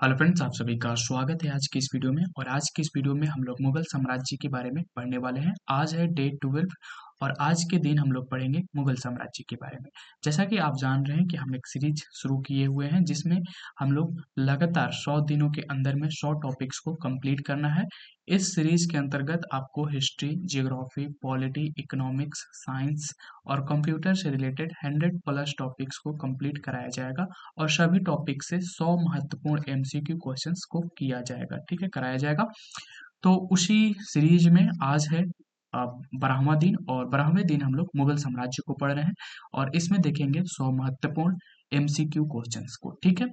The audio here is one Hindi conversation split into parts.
हेलो फ्रेंड्स, आप सभी का स्वागत है आज की इस वीडियो में। और आज की इस वीडियो में हम लोग मुगल साम्राज्य के बारे में पढ़ने वाले हैं। आज है डे 12 और आज के दिन हम लोग पढ़ेंगे मुगल साम्राज्य के बारे में। जैसा कि आप जान रहे हैं कि हम एक सीरीज शुरू किए हुए हैं जिसमें हम लोग लगातार 100 दिनों के अंदर में 100 टॉपिक्स को कंप्लीट करना है। इस सीरीज के अंतर्गत आपको history, geography, polity, economics, science और कंप्यूटर से रिलेटेड 100+ टॉपिक्स को कंप्लीट कराया जाएगा और सभी टॉपिक से 100 महत्वपूर्ण एमसीक्यू क्वेश्चंस को किया जाएगा, ठीक है, कराया जाएगा। तो उसी सीरीज में आज है 12वां दिन और 12वें दिन हम लोग मुगल साम्राज्य को पढ़ रहे हैं और इसमें देखेंगे 100 महत्वपूर्ण एमसीक्यू क्वेश्चंस को, ठीक है।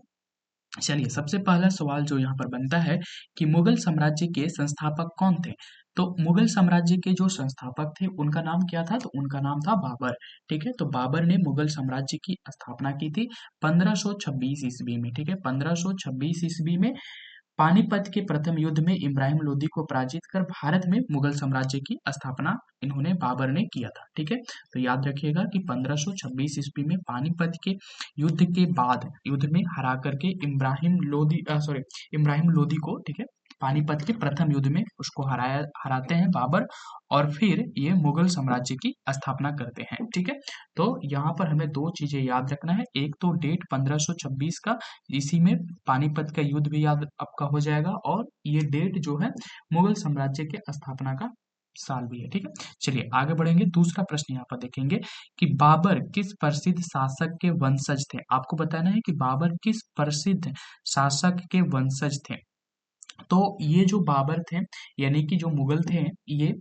चलिए, सबसे पहला सवाल जो यहाँ पर बनता है कि मुगल साम्राज्य के संस्थापक कौन थे। तो मुगल साम्राज्य के जो संस्थापक थे उनका नाम क्या था, तो उनका नाम था बाबर, ठीक है। तो बाबर ने मुगल साम्राज्य की स्थापना की थी 1526 ईस्वी में, ठीक है। 1526 ईस्वी में पानीपत के प्रथम युद्ध में इब्राहिम लोदी को पराजित कर भारत में मुगल साम्राज्य की स्थापना इन्होंने बाबर ने किया था, ठीक है। तो याद रखिएगा कि 1526 ईस्वी में पानीपत के युद्ध के बाद युद्ध में हरा करके इब्राहिम लोदी को, ठीक है, पानीपत के प्रथम युद्ध में उसको हराते हैं बाबर और फिर ये मुगल साम्राज्य की स्थापना करते हैं, ठीक है। तो यहाँ पर हमें दो चीजें याद रखना है, एक तो डेट 1526 का, इसी में पानीपत का युद्ध भी याद आपका हो जाएगा और ये डेट जो है मुगल साम्राज्य के स्थापना का साल भी है, ठीक है। चलिए आगे बढ़ेंगे। दूसरा प्रश्न यहाँ पर देखेंगे कि बाबर किस प्रसिद्ध शासक के वंशज थे। आपको बताना है कि बाबर किस प्रसिद्ध शासक के वंशज थे। तो ये जो बाबर थे यानी कि जो मुगल थे, ये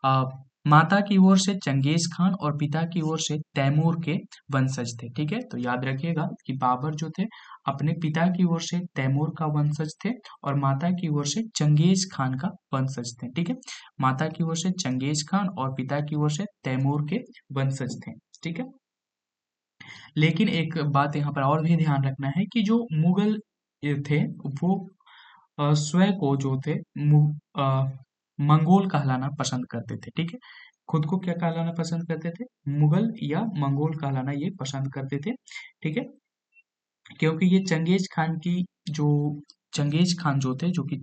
आ, माता की ओर से चंगेज खान और पिता की ओर से तैमूर के वंशज थे, ठीक है। तो याद रखिएगा कि बाबर जो थे अपने पिता की ओर से तैमूर का वंशज थे और माता की ओर से चंगेज खान का वंशज थे, ठीक है। माता की ओर से चंगेज खान और पिता की ओर से तैमूर के वंशज थे, ठीक है। लेकिन एक बात यहाँ पर और भी ध्यान रखना है कि जो मुगल ये थे वो स्वयं को जो थे मंगोल कहलाना पसंद करते थे, ठीक है। खुद को क्या कहलाना पसंद करते थे, मुगल या मंगोल कहलाना ये पसंद करते थे, ठीक है। क्योंकि ये जो चंगेज खान जो थे, जो कि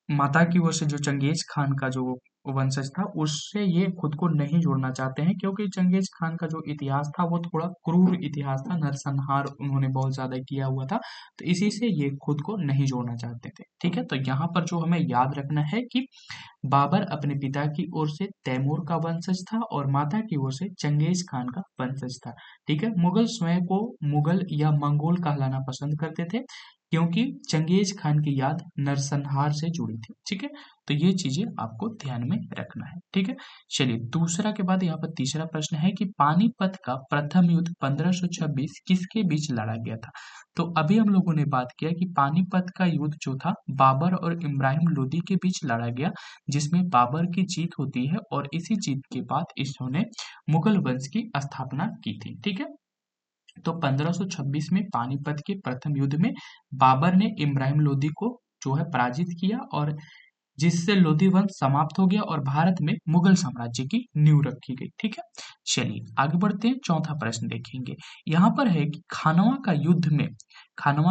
माता की ओर से जो चंगेज खान का जो वंशज था उससे ये खुद को नहीं जोड़ना चाहते हैं, क्योंकि चंगेज खान का जो इतिहास था वो थोड़ा क्रूर इतिहास था, नरसंहार उन्होंने बहुत ज्यादा किया हुआ था। तो इसी से ये खुद को नहीं जोड़ना चाहते थे, ठीक है। तो यहाँ पर जो हमें याद रखना है कि बाबर अपने पिता की ओर से तैमूर का वंशज था और माता की ओर से चंगेज खान का वंशज था, ठीक है। मुगल स्वयं को मुगल या मंगोल कहलाना पसंद करते थे क्योंकि चंगेज खान की याद नरसंहार से जुड़ी थी, ठीक है। तो ये चीजें आपको ध्यान में रखना है, ठीक है। चलिए, दूसरा के बाद यहाँ पर तीसरा प्रश्न है कि पानीपत का प्रथम युद्ध 1526 किसके बीच लड़ा गया था। तो अभी हम लोगों ने बात किया कि पानीपत का युद्ध जो था बाबर और इब्राहिम लोदी के बीच लड़ा गया, जिसमें बाबर की जीत होती है और इसी जीत के बाद इन्होंने मुगल वंश की स्थापना की थी, ठीक है। तो 1526 में पानीपत के प्रथम युद्ध में बाबर ने इब्राहिम लोदी को जो है पराजित किया और जिससे लोधी वंश समाप्त हो गया और भारत में मुगल साम्राज्य की नींव रखी गई, ठीक है। चलिए आगे बढ़ते हैं, चौथा प्रश्न देखेंगे। यहाँ पर है कि खानवा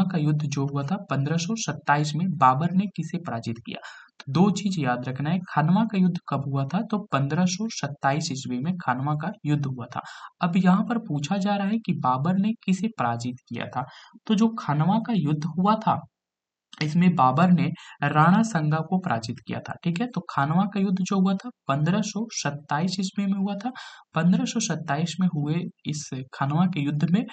का युद्ध जो हुआ था 1527 में बाबर ने किसे पराजित किया। तो दो चीज याद रखना है, खानवा का युद्ध कब हुआ था, तो 1527 ईस्वी में खानवा का युद्ध हुआ था। अब यहाँ पर पूछा जा रहा है कि बाबर ने किसे पराजित किया था। तो जो खानवा का युद्ध हुआ था इसमें बाबर ने राणा संगा को पराजित किया था, ठीक है। तो खानवा का युद्ध जो हुआ था 1527 ईस्वी में हुआ था। 1527 में हुए इस खानवा के युद्ध में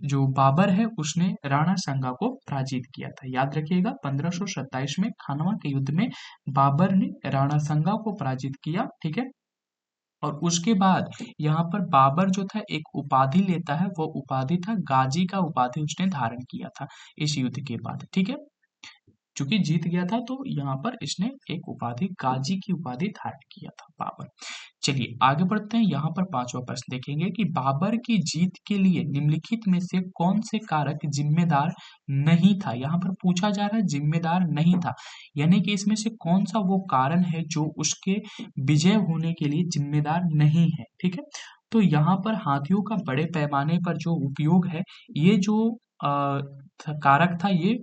जो बाबर है उसने राणा संगा को पराजित किया था। याद रखिएगा 1527 में खानवा के युद्ध में बाबर ने राणा संगा को पराजित किया, ठीक है। और उसके बाद यहाँ पर बाबर जो था एक उपाधि लेता है, वो उपाधि था गाजी का उपाधि उसने धारण किया था इस युद्ध के बाद, ठीक है। चूंकि जीत गया था तो यहाँ पर इसने एक उपाधि गाजी की उपाधि धारण किया था बाबर। चलिए आगे बढ़ते हैं, यहाँ पर पांचवा प्रश्न देखेंगे कि बाबर की जीत के लिए निम्नलिखित में से कौन से कारक जिम्मेदार नहीं था। यहाँ पर पूछा जा रहा है जिम्मेदार नहीं था, यानी कि इसमें से कौन सा वो कारण है जो उसके विजय होने के लिए जिम्मेदार नहीं है, ठीक है। तो यहाँ पर हाथियों का बड़े पैमाने पर जो उपयोग है, ये जो कारक था ये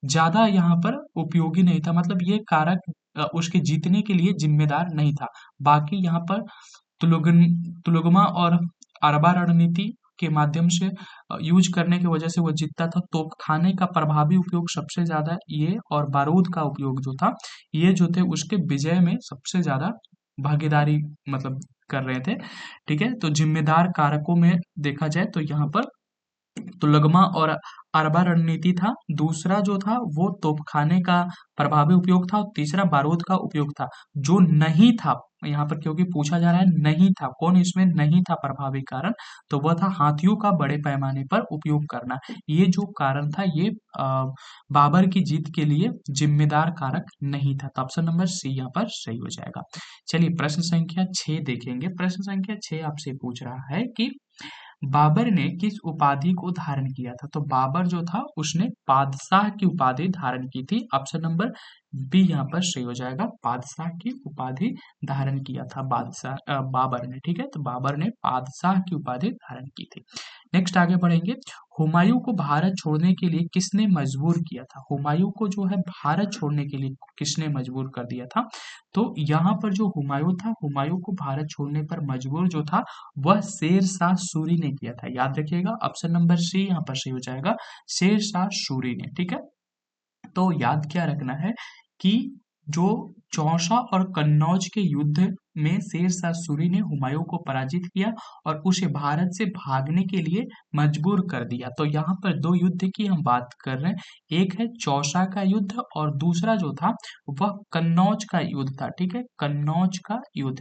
ज्यादा यहाँ पर उपयोगी नहीं था, मतलब ये कारक उसके जीतने के लिए जिम्मेदार नहीं था। बाकी यहाँ पर तुलोगन तुलोगमा और अरबा रणनीति के माध्यम से यूज करने की वजह से वो जीतता था। तोपखाने का प्रभावी उपयोग सबसे ज्यादा ये, और बारूद का उपयोग जो था ये जो थे उसके विजय में सबसे ज्यादा भागीदारी मतलब कर रहे थे। ठीक है, तो जिम्मेदार कारकों में देखा जाए तो यहाँ पर तुलगमा और अरबा रणनीति था, दूसरा जो था वो तोपखाने का प्रभावी उपयोग था, और तीसरा बारूद का उपयोग था। जो नहीं था यहाँ पर, क्योंकि पूछा जा रहा है नहीं था, कौन इसमें नहीं था प्रभावी कारण, तो वह था हाथियों का बड़े पैमाने पर उपयोग करना। ये जो कारण था ये बाबर की जीत के लिए जिम्मेदार कारक नहीं था। तो ऑप्शन नंबर सी यहाँ पर सही हो जाएगा। चलिए प्रश्न संख्या 6 देखेंगे। प्रश्न संख्या 6 आपसे पूछ रहा है कि बाबर ने किस उपाधि को धारण किया था? तो बाबर जो था उसने बादशाह की उपाधि धारण की थी। ऑप्शन नंबर बी यहाँ पर सही हो जाएगा, बादशाह की उपाधि धारण किया था बाबर ने। ठीक है, तो बाबर ने बादशाह की उपाधि धारण की थी। नेक्स्ट आगे बढ़ेंगे। हुमायूं को भारत छोड़ने के लिए किसने मजबूर किया था? हुमायूं को जो है भारत छोड़ने के लिए किसने मजबूर कर दिया था? तो यहाँ पर जो हुमायूं था, हुमायूं को भारत छोड़ने पर मजबूर जो था वह शेर शाह सूरी ने किया था। याद रखिएगा, ऑप्शन नंबर सी यहाँ पर सही हो जाएगा, शेर शाह सूरी ने। ठीक है, तो याद क्या रखना है कि जो चौसा और कन्नौज के युद्ध में शेर शाह सूरी ने हुमायूं को पराजित किया और उसे भारत से भागने के लिए मजबूर कर दिया। तो यहाँ पर दो युद्ध की हम बात कर रहे हैं, एक है चौसा का युद्ध और दूसरा जो था वह कन्नौज का युद्ध था। ठीक है, कन्नौज का युद्ध।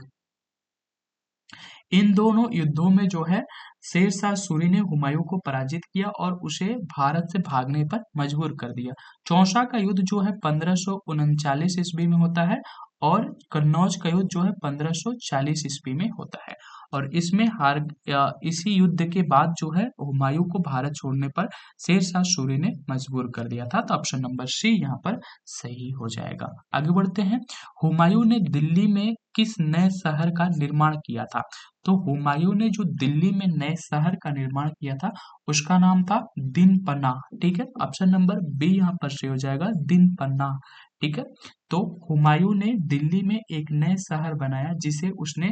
इन दोनों युद्धों में जो है शेर शाह सूरी ने हुमायूं को पराजित किया और उसे भारत से भागने पर मजबूर कर दिया। चौसा का युद्ध जो है 1539 ईस्वी में होता है और कन्नौज का युद्ध जो है 1540 ईस्वी में होता है। और इसमें इसी युद्ध के बाद जो है हुमायूं को भारत छोड़ने पर शेर शाह सूरी ने मजबूर कर दिया था। तो ऑप्शन नंबर सी यहाँ पर सही हो जाएगा। आगे बढ़ते हैं। हुमायूं ने दिल्ली में किस नए शहर का निर्माण किया था? तो हुमायूं ने जो दिल्ली में नए शहर का निर्माण किया था उसका नाम था दिन पनाह। ठीक है, ऑप्शन नंबर बी यहाँ पर सही हो जाएगा, दिन पनाह। ठीक है, तो हुमायूं ने दिल्ली में एक नए शहर बनाया जिसे उसने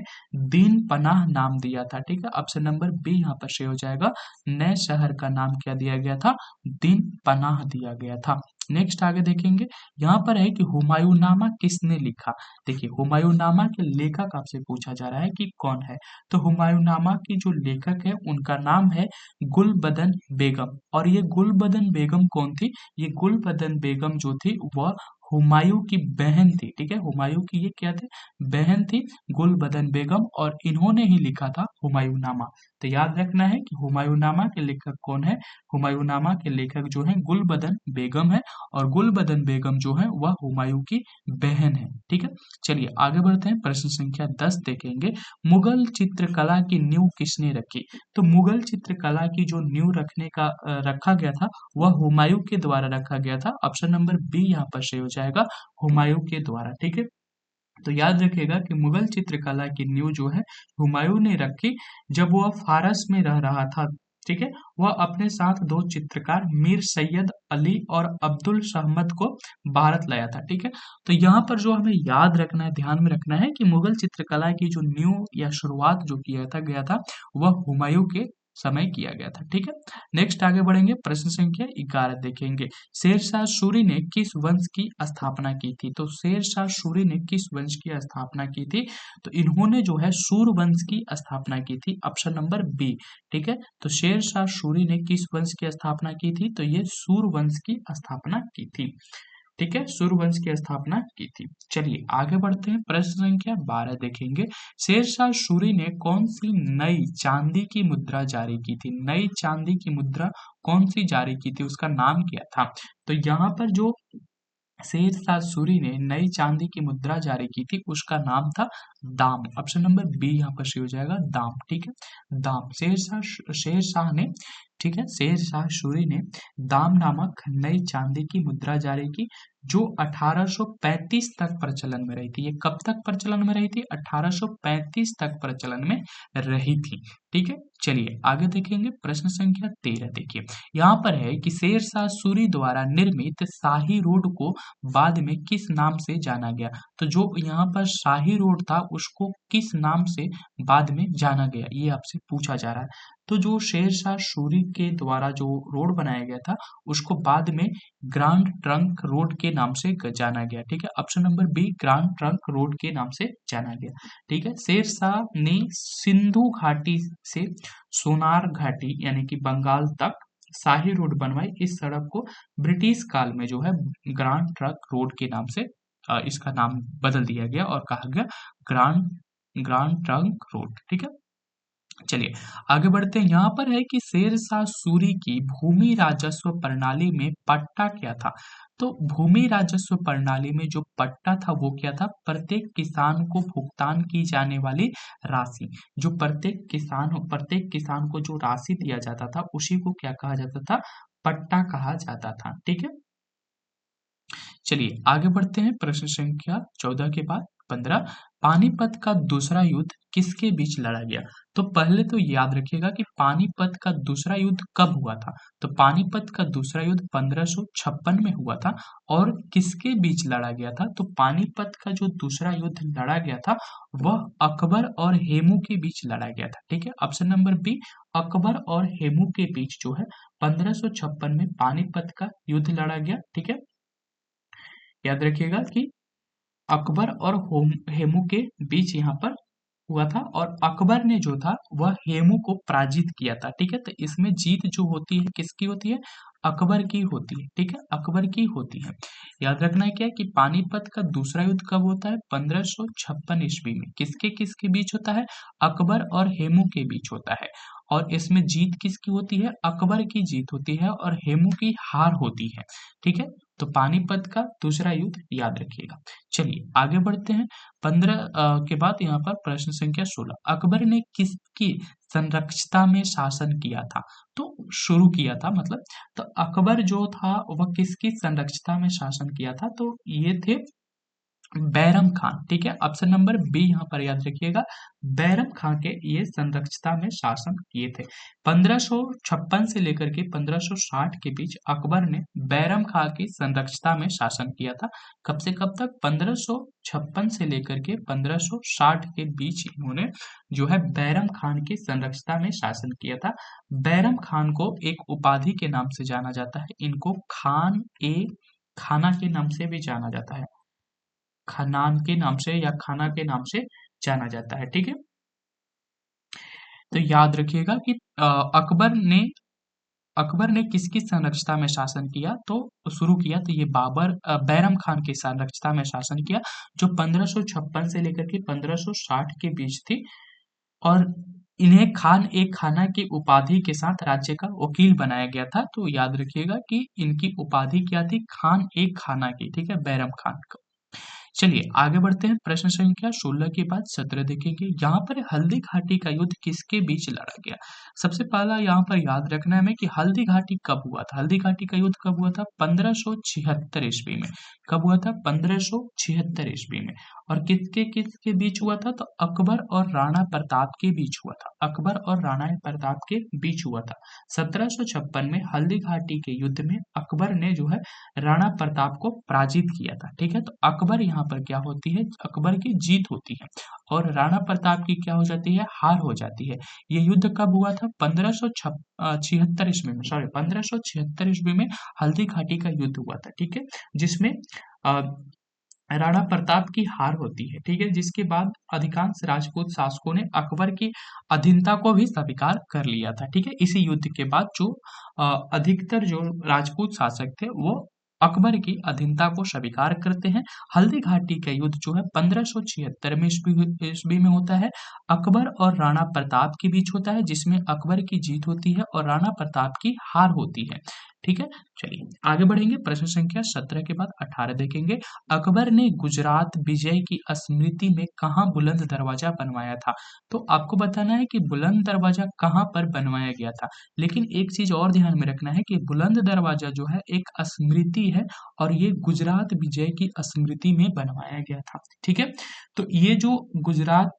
दिन पनाह नाम दिया था। ठीक है, ऑप्शन नंबर बी यहाँ पर सही हो जाएगा, नए शहर का नाम क्या दिया गया था? दिन पनाह दिया गया था। नेक्स्ट आगे देखेंगे। यहाँ पर है कि हुमायूंनामा किसने लिखा? देखिए, हुमायूंनामा के लेखक आपसे पूछा जा रहा है कि कौन है। तो हुमायूंनामा की जो लेखक है उनका नाम है गुलबदन बेगम। और ये गुलबदन बेगम कौन थी? ये गुलबदन बेगम जो थी वह हुमायूं की बहन थी। ठीक है, हुमायूं की ये क्या थे? बहन थी, गुलबदन बेगम, और इन्होंने ही लिखा था हुमायूंनामा। तो याद रखना है कि हुमायूंनामा के लेखक कौन है? हुमायूंनामा के लेखक जो है गुलबदन बेगम है, और गुलबदन बेगम जो है वह हुमायूं की बहन है। ठीक है, चलिए आगे बढ़ते हैं। प्रश्न संख्या 10 देखेंगे। मुगल चित्रकला की नींव किसने रखी? तो मुगल चित्रकला की जो नींव रखा गया था वह हुमायूं के द्वारा रखा गया था। ऑप्शन नंबर बी यहाँ पर सही हो जाएगा, हुमायूं के द्वारा। ठीक है, तो याद रखिएगा कि मुगल चित्रकला की नींव जो है हुमायूं ने रखी जब वह फारस में रह रहा था। ठीक है, वह अपने साथ दो चित्रकार मीर सैयद अली और अब्दुल सहमद को भारत लाया था। ठीक है, तो यहाँ पर जो हमें याद रखना है, ध्यान में रखना है कि मुगल चित्रकला की जो नींव या शुरुआत जो किया गया था वह हुमायूं के समय किया गया था। ठीक है, नेक्स्ट आगे बढ़ेंगे। प्रश्न संख्या 11 देखेंगे। शेरशाह सूरी ने किस वंश की स्थापना की थी? तो शेरशाह सूरी ने किस वंश की स्थापना की थी? तो इन्होंने जो है सूर वंश की स्थापना की थी। Option number B. ठीक है, तो शेरशाह सूरी ने किस वंश की स्थापना की थी? तो ये सूर वंश की स्थापना की थी। ठीक है, सूर्यवंश की स्थापना की थी। चलिए आगे बढ़ते हैं। प्रश्न संख्या 12 देखेंगे। शेरशाह सूरी ने कौन सी नई चांदी की मुद्रा जारी की थी? नई चांदी की मुद्रा कौन सी जारी की थी, उसका नाम क्या था? तो यहाँ पर जो शेरशाह सूरी ने नई चांदी की मुद्रा जारी की थी उसका नाम था दाम, ऑप्शन नंबर बी यहाँ पर सही हो जाएगा, दाम। ठीक है, दाम। शेरशाह ने, ठीक है, शेरशाह सूरी ने दाम नामक नई चांदी की मुद्रा जारी की, जो 1835 तक प्रचलन में रही थी। ये कब तक प्रचलन में रही थी? 1835 तक प्रचलन में रही थी। ठीक है, चलिए आगे देखेंगे। प्रश्न संख्या 13 देखिए, यहाँ पर है कि शेरशाह सूरी द्वारा निर्मित शाही रोड को बाद में किस नाम से जाना गया? तो जो यहाँ पर शाही रोड था उसको किस नाम से बाद में जाना गया, ये आपसे पूछा जा रहा है। तो जो शेरशाह सूरी के द्वारा जो रोड बनाया गया था उसको बाद में ग्रांड ट्रंक रोड के नाम से जाना गया। ठीक है, option number B, Grand Trunk Road के नाम से जाना गया। ठीक है, शेरशाह ने सिंधु घाटी से सोनार घाटी यानी कि बंगाल तक शाही रोड बनवाई। इस सड़क को ब्रिटिश काल में जो है ग्रांड ट्रंक रोड के नाम से इसका नाम बदल दिया गया और कहा गया ग्रांड ग्रांड ट्रंक रोड। ठीक है, चलिए आगे बढ़ते हैं। यहाँ पर है कि शेरशाह सूरी की भूमि राजस्व प्रणाली में पट्टा क्या था? तो भूमि राजस्व प्रणाली में जो पट्टा था वो क्या था? प्रत्येक किसान को भुगतान की जाने वाली राशि। जो प्रत्येक किसान को जो राशि दिया जाता था उसी को क्या कहा जाता था? पट्टा कहा जाता था। ठीक है, चलिए आगे बढ़ते हैं। प्रश्न संख्या 14 के बाद 15, पानीपत का दूसरा युद्ध किसके बीच लड़ा गया? तो पहले तो याद रखिएगा कि पानीपत का दूसरा युद्ध कब हुआ था। तो पानीपत का दूसरा युद्ध 1556 में हुआ था और किसके बीच लड़ा गया था? तो पानीपत का जो दूसरा युद्ध लड़ा गया था वह अकबर और हेमू के बीच लड़ा गया था। ठीक है, ऑप्शन नंबर बी, अकबर और हेमू के बीच जो है 1556 में पानीपत का युद्ध लड़ा गया। ठीक है, याद रखिएगा कि अकबर और हेमू के बीच यहाँ पर हुआ था और अकबर ने जो था वह हेमू को पराजित किया था। ठीक है, तो इसमें जीत जो होती है किसकी होती है? अकबर की होती है। ठीक है, अकबर की होती है। याद रखना है क्या है कि पानीपत का दूसरा युद्ध कब होता है? 1556 ईस्वी में। किसके किसके बीच होता है? अकबर और हेमू के बीच होता है और इसमें जीत किसकी होती है? अकबर की जीत होती है और हेमू की हार होती है। ठीक है, तो पानीपत का दूसरा युद्ध याद रखिएगा। चलिए आगे बढ़ते हैं। 15 के बाद यहाँ पर प्रश्न संख्या 16, अकबर ने किसकी संरक्षता में शासन किया था? तो शुरू किया था मतलब, तो अकबर जो था वह किसकी संरक्षता में शासन किया था? तो ये थे बैरम खान। ठीक है, ऑप्शन नंबर बी यहाँ पर याद रखिएगा, बैरम खान के ये संरक्षता में शासन किए थे। 1556 से लेकर के 1560 के बीच अकबर ने बैरम खान की संरक्षता में शासन किया था। कब से कब तक? 1556 से लेकर के 1560 के बीच इन्होंने जो है बैरम खान की संरक्षता में शासन किया था। बैरम खान को एक उपाधि के नाम से जाना जाता है, इनको खाना के नाम से भी जाना जाता है, खनान के नाम से या खाना के नाम से जाना जाता है। ठीक है, तो याद रखिएगा कि अकबर ने किसकी संरक्षता में शासन किया तो शुरू किया? तो ये बैरम खान की संरक्षता में शासन किया, जो 1556 से लेकर के 1560 के बीच थी और इन्हें खान एक खाना की उपाधि के साथ राज्य का वकील बनाया गया था। तो याद रखिएगा कि इनकी उपाधि क्या थी? खान एक खाना की। ठीक है, बैरम खान का। चलिए आगे बढ़ते हैं। प्रश्न संख्या 16 के बाद 17 देखेंगे। यहाँ पर हल्दी घाटी का युद्ध किसके बीच लड़ा गया? सबसे पहला यहाँ पर याद रखना है हमें कि हल्दी घाटी कब हुआ था। हल्दी घाटी का युद्ध कब हुआ था? 1576 ईस्वी में। कब हुआ था? 1576 ईस्वी में। और किसके किसके बीच हुआ था? तो अकबर और राणा प्रताप के बीच हुआ था। अकबर और राणा प्रताप के बीच हुआ था। 1756 में हल्दी घाटी के युद्ध में अकबर ने जो है राणा प्रताप को पराजित किया था। ठीक है, तो अकबर यहाँ पर क्या होती है? अकबर की जीत होती है और राणा प्रताप की क्या हो जाती है? हार हो जाती है। ये युद्ध कब हुआ था? 1576 ईस्वी में, सॉरी 1576 ईस्वी में हल्दी घाटी का युद्ध हुआ था। ठीक है, जिसमें अ, राणा प्रताप की हार होती है। ठीक है, जिसके बाद अधिकांश राजपूत शासकों ने अकबर की अधीनता को भी स्वीकार कर लिया था। ठीक है, इसी युद्ध के बाद जो अधिकतर जो राजपूत शासक थे वो अकबर की अधीनता को स्वीकार करते हैं। हल्दी घाटी का युद्ध जो है 1576 में ईस्वी में होता है। अकबर और राणा प्रताप के बीच होता है, जिसमें अकबर की जीत होती है और राणा प्रताप की हार होती है। ठीक है, चलिए आगे बढ़ेंगे, प्रश्न संख्या 17 के बाद 18 देखेंगे। अकबर ने गुजरात विजय की स्मृति में कहाँ बुलंद दरवाजा बनवाया था? तो आपको बताना है कि बुलंद दरवाजा कहाँ पर बनवाया गया था। लेकिन एक चीज और ध्यान में रखना है कि बुलंद दरवाजा जो है एक स्मृति है और ये गुजरात विजय की स्मृति में बनवाया गया था। ठीक है, तो ये जो गुजरात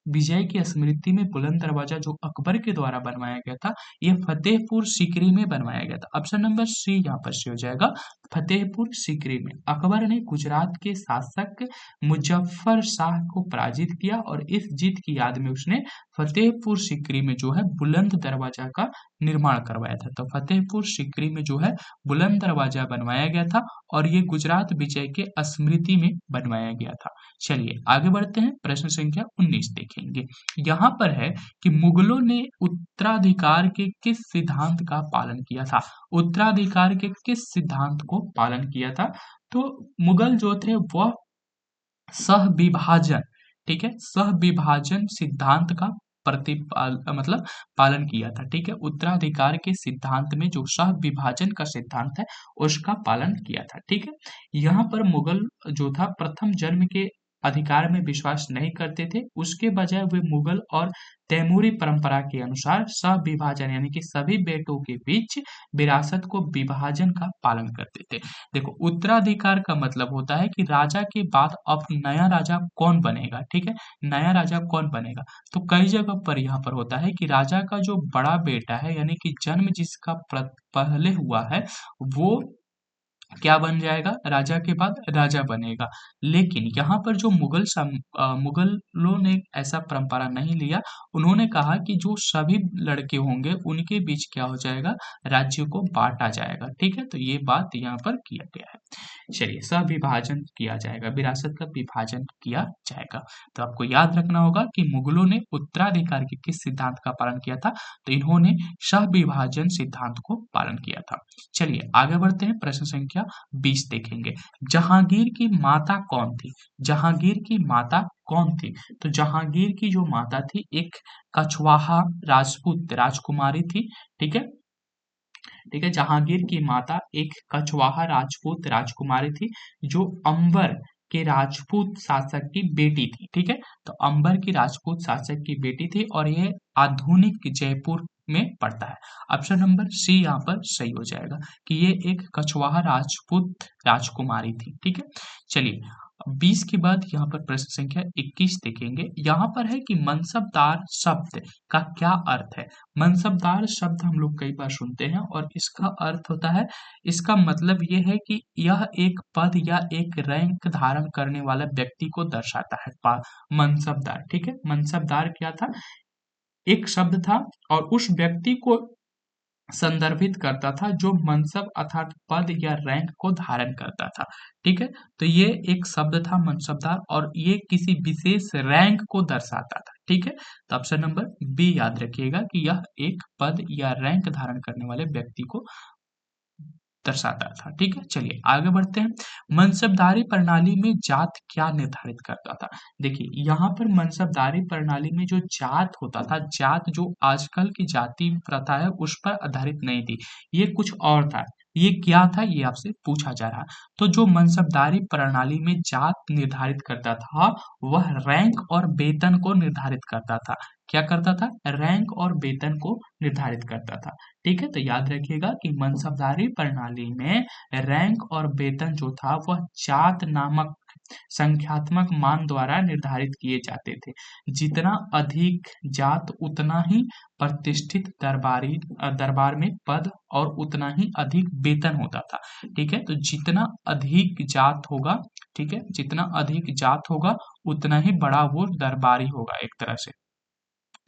विजय की स्मृति में बुलंद दरवाजा जो अकबर के द्वारा बनवाया गया था, ये फतेहपुर सीकरी में बनवाया गया था। ऑप्शन नंबर सी यहाँ पर से हो जाएगा, फतेहपुर सीकरी में। अकबर ने गुजरात के शासक मुजफ्फर शाह को पराजित किया और इस जीत की याद में उसने फतेहपुर सीकरी में जो है बुलंद दरवाजा का निर्माण करवाया था। तो फतेहपुर सीकरी में जो है बुलंद दरवाजा बनवाया गया था और ये गुजरात विजय के स्मृति में बनवाया गया था। चलिए आगे बढ़ते हैं, प्रश्न संख्या 19 देखेंगे। यहाँ पर है कि मुगलों ने उत्तराधिकार के किस सिद्धांत का पालन किया था? उत्तराधिकार के किस सिद्धांत को पालन किया था? तो मुगल जो थे वह सहविभाजन, ठीक है, सहविभाजन सिद्धांत का मतलब पालन किया था। ठीक है, उत्तराधिकार के सिद्धांत में जो सह विभाजन का सिद्धांत है उसका पालन किया था। ठीक है, यहाँ पर मुगल जो था प्रथम जन्म के अधिकार में विश्वास नहीं करते थे, उसके बजाय वे मुगल और तैमूरी परंपरा के अनुसार सह विभाजन यानी कि सभी बेटों के बीच विरासत को विभाजन का पालन करते थे। देखो, उत्तराधिकार का मतलब होता है कि राजा के बाद अब नया राजा कौन बनेगा। ठीक है, नया राजा कौन बनेगा, तो कई जगह पर यहाँ पर होता है कि राजा का जो बड़ा बेटा है यानी कि जन्म जिसका पहले हुआ है वो क्या बन जाएगा, राजा के बाद राजा बनेगा। लेकिन यहाँ पर जो मुगलों ने ऐसा परंपरा नहीं लिया, उन्होंने कहा कि जो सभी लड़के होंगे उनके बीच क्या हो जाएगा, राज्य को बांटा जाएगा। ठीक है, तो ये बात यहाँ पर किया गया है। चलिए, सविभाजन किया जाएगा, विरासत का विभाजन किया जाएगा। तो आपको याद रखना होगा कि मुगलों ने उत्तराधिकार के किस सिद्धांत का पालन किया था, तो इन्होंने सविभाजन सिद्धांत को पालन किया था। चलिए आगे बढ़ते हैं, प्रश्न संख्या 20 देखेंगे। जहांगीर की माता कौन थी? जहांगीर की माता कौन थी? तो जहांगीर की जो माता थी एक कछवाहा राजपूत राजकुमारी थी। ठीक है, ठीक है, जहांगीर की माता एक कछवाहा राजपूत राजकुमारी थी जो अंबर के राजपूत शासक की बेटी थी। ठीक है, तो अंबर की राजपूत शासक की बेटी थी और यह आधुनिक जयपुर में पड़ता है। ऑप्शन नंबर सी यहाँ पर सही हो जाएगा कि ये एक कछवाहा राजपूत राजकुमारी थी। ठीक है, चलिए 20 के बाद यहाँ पर प्रश्न संख्या 21 देखेंगे। यहाँ पर है कि मनसबदार शब्द का क्या अर्थ है? मनसबदार शब्द हम लोग कई बार सुनते हैं और इसका अर्थ होता है, इसका मतलब ये है कि यह एक पद या एक रैंक धारण करने वाला व्यक्ति को दर्शाता है। मनसबदार, ठीक है, मनसबदार क्या था, एक शब्द था और उस व्यक्ति को संदर्भित करता था जो मनसब अर्थात पद या रैंक को धारण करता था। ठीक है, तो ये एक शब्द था मनसबदार और ये किसी विशेष रैंक को दर्शाता था। ठीक है, तो ऑप्शन नंबर बी याद रखिएगा कि यह एक पद या रैंक धारण करने वाले व्यक्ति को दर्शाता था। ठीक है, चलिए आगे बढ़ते हैं। मनसबदारी प्रणाली में जात क्या निर्धारित करता था? देखिए, यहाँ पर मनसबदारी प्रणाली में जो जात होता था, जात जो आजकल की जाति प्रथा है उस पर आधारित नहीं थी, ये कुछ और था। ये क्या था, ये आपसे पूछा जा रहा। तो जो मनसबदारी प्रणाली में जात निर्धारित करता था वह रैंक और वेतन को निर्धारित करता था। क्या करता था, रैंक और वेतन को निर्धारित करता था। ठीक है, तो याद रखिएगा कि मनसबदारी प्रणाली में रैंक और वेतन जो था वह जात नामक संख्यात्मक मान द्वारा निर्धारित किए जाते थे। जितना अधिक जात उतना ही प्रतिष्ठित दरबार में पद और उतना ही अधिक वेतन होता था। ठीक है, तो जितना अधिक जात होगा, ठीक है, जितना अधिक जात होगा उतना ही बड़ा वो दरबारी होगा एक तरह से,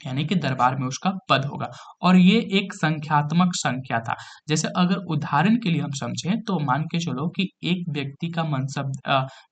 यानी कि दरबार में उसका पद होगा। और ये एक संख्यात्मक संख्या था। जैसे अगर उदाहरण के लिए हम समझें तो मान के चलो कि एक व्यक्ति का मनसब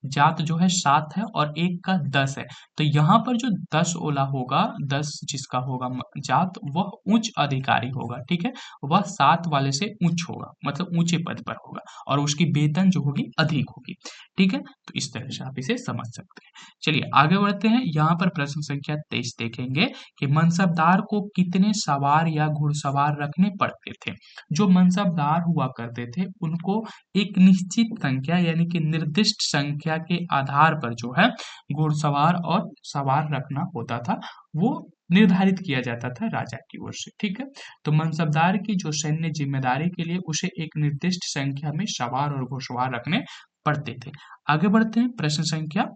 जात जो है 7 है और एक का 10 है, तो यहाँ पर जो 10 ओला होगा, 10 जिसका होगा जात, वह उच्च अधिकारी होगा। ठीक है, वह 7 वाले से उच्च होगा, मतलब ऊंचे पद पर होगा और उसकी वेतन जो होगी अधिक होगी। ठीक है, तो इस तरह से आप इसे समझ सकते हैं। चलिए आगे बढ़ते हैं। यहाँ पर प्रश्न संख्या 23 देखेंगे कि मनसबदार को कितने सवार या घुड़सवार रखने पड़ते थे। जो मनसबदार हुआ करते थे उनको एक निश्चित संख्या यानी कि निर्दिष्ट संख्या के आधार पर जो है घुड़सवार और सवार रखना होता था, वो निर्धारित किया जाता था राजा की ओर से। ठीक है, तो मनसबदार की जो सैन्य जिम्मेदारी के लिए उसे एक निर्दिष्ट संख्या में सवार और घुड़सवार रखने पड़ते थे। आगे बढ़ते हैं, प्रश्न संख्या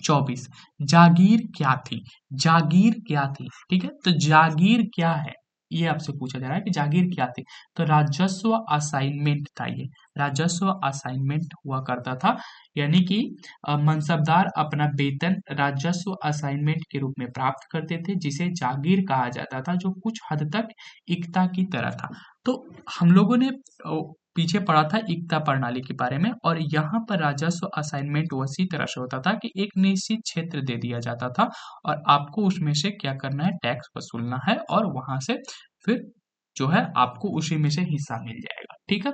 24। जागीर क्या थी? जागीर क्या थी? ठीक है, तो जागीर क्या है ये आपसे पूछा जा रहा है कि जागीर क्या थी। तो राजस्व असाइनमेंट था ये, राजस्व असाइनमेंट हुआ करता था, यानी कि मनसबदार अपना वेतन राजस्व असाइनमेंट के रूप में प्राप्त करते थे, जिसे जागीर कहा जाता था, जो कुछ हद तक इक्ता की तरह था। तो हम लोगों ने पीछे पढ़ा था इक्ता प्रणाली के बारे में, और यहाँ पर राजस्व असाइनमेंट उसी तरह से होता था कि एक निश्चित क्षेत्र दे दिया जाता था और आपको उसमें से क्या करना है, टैक्स वसूलना है, और वहां से फिर जो है आपको उसी में से हिस्सा मिल जाएगा। ठीक है,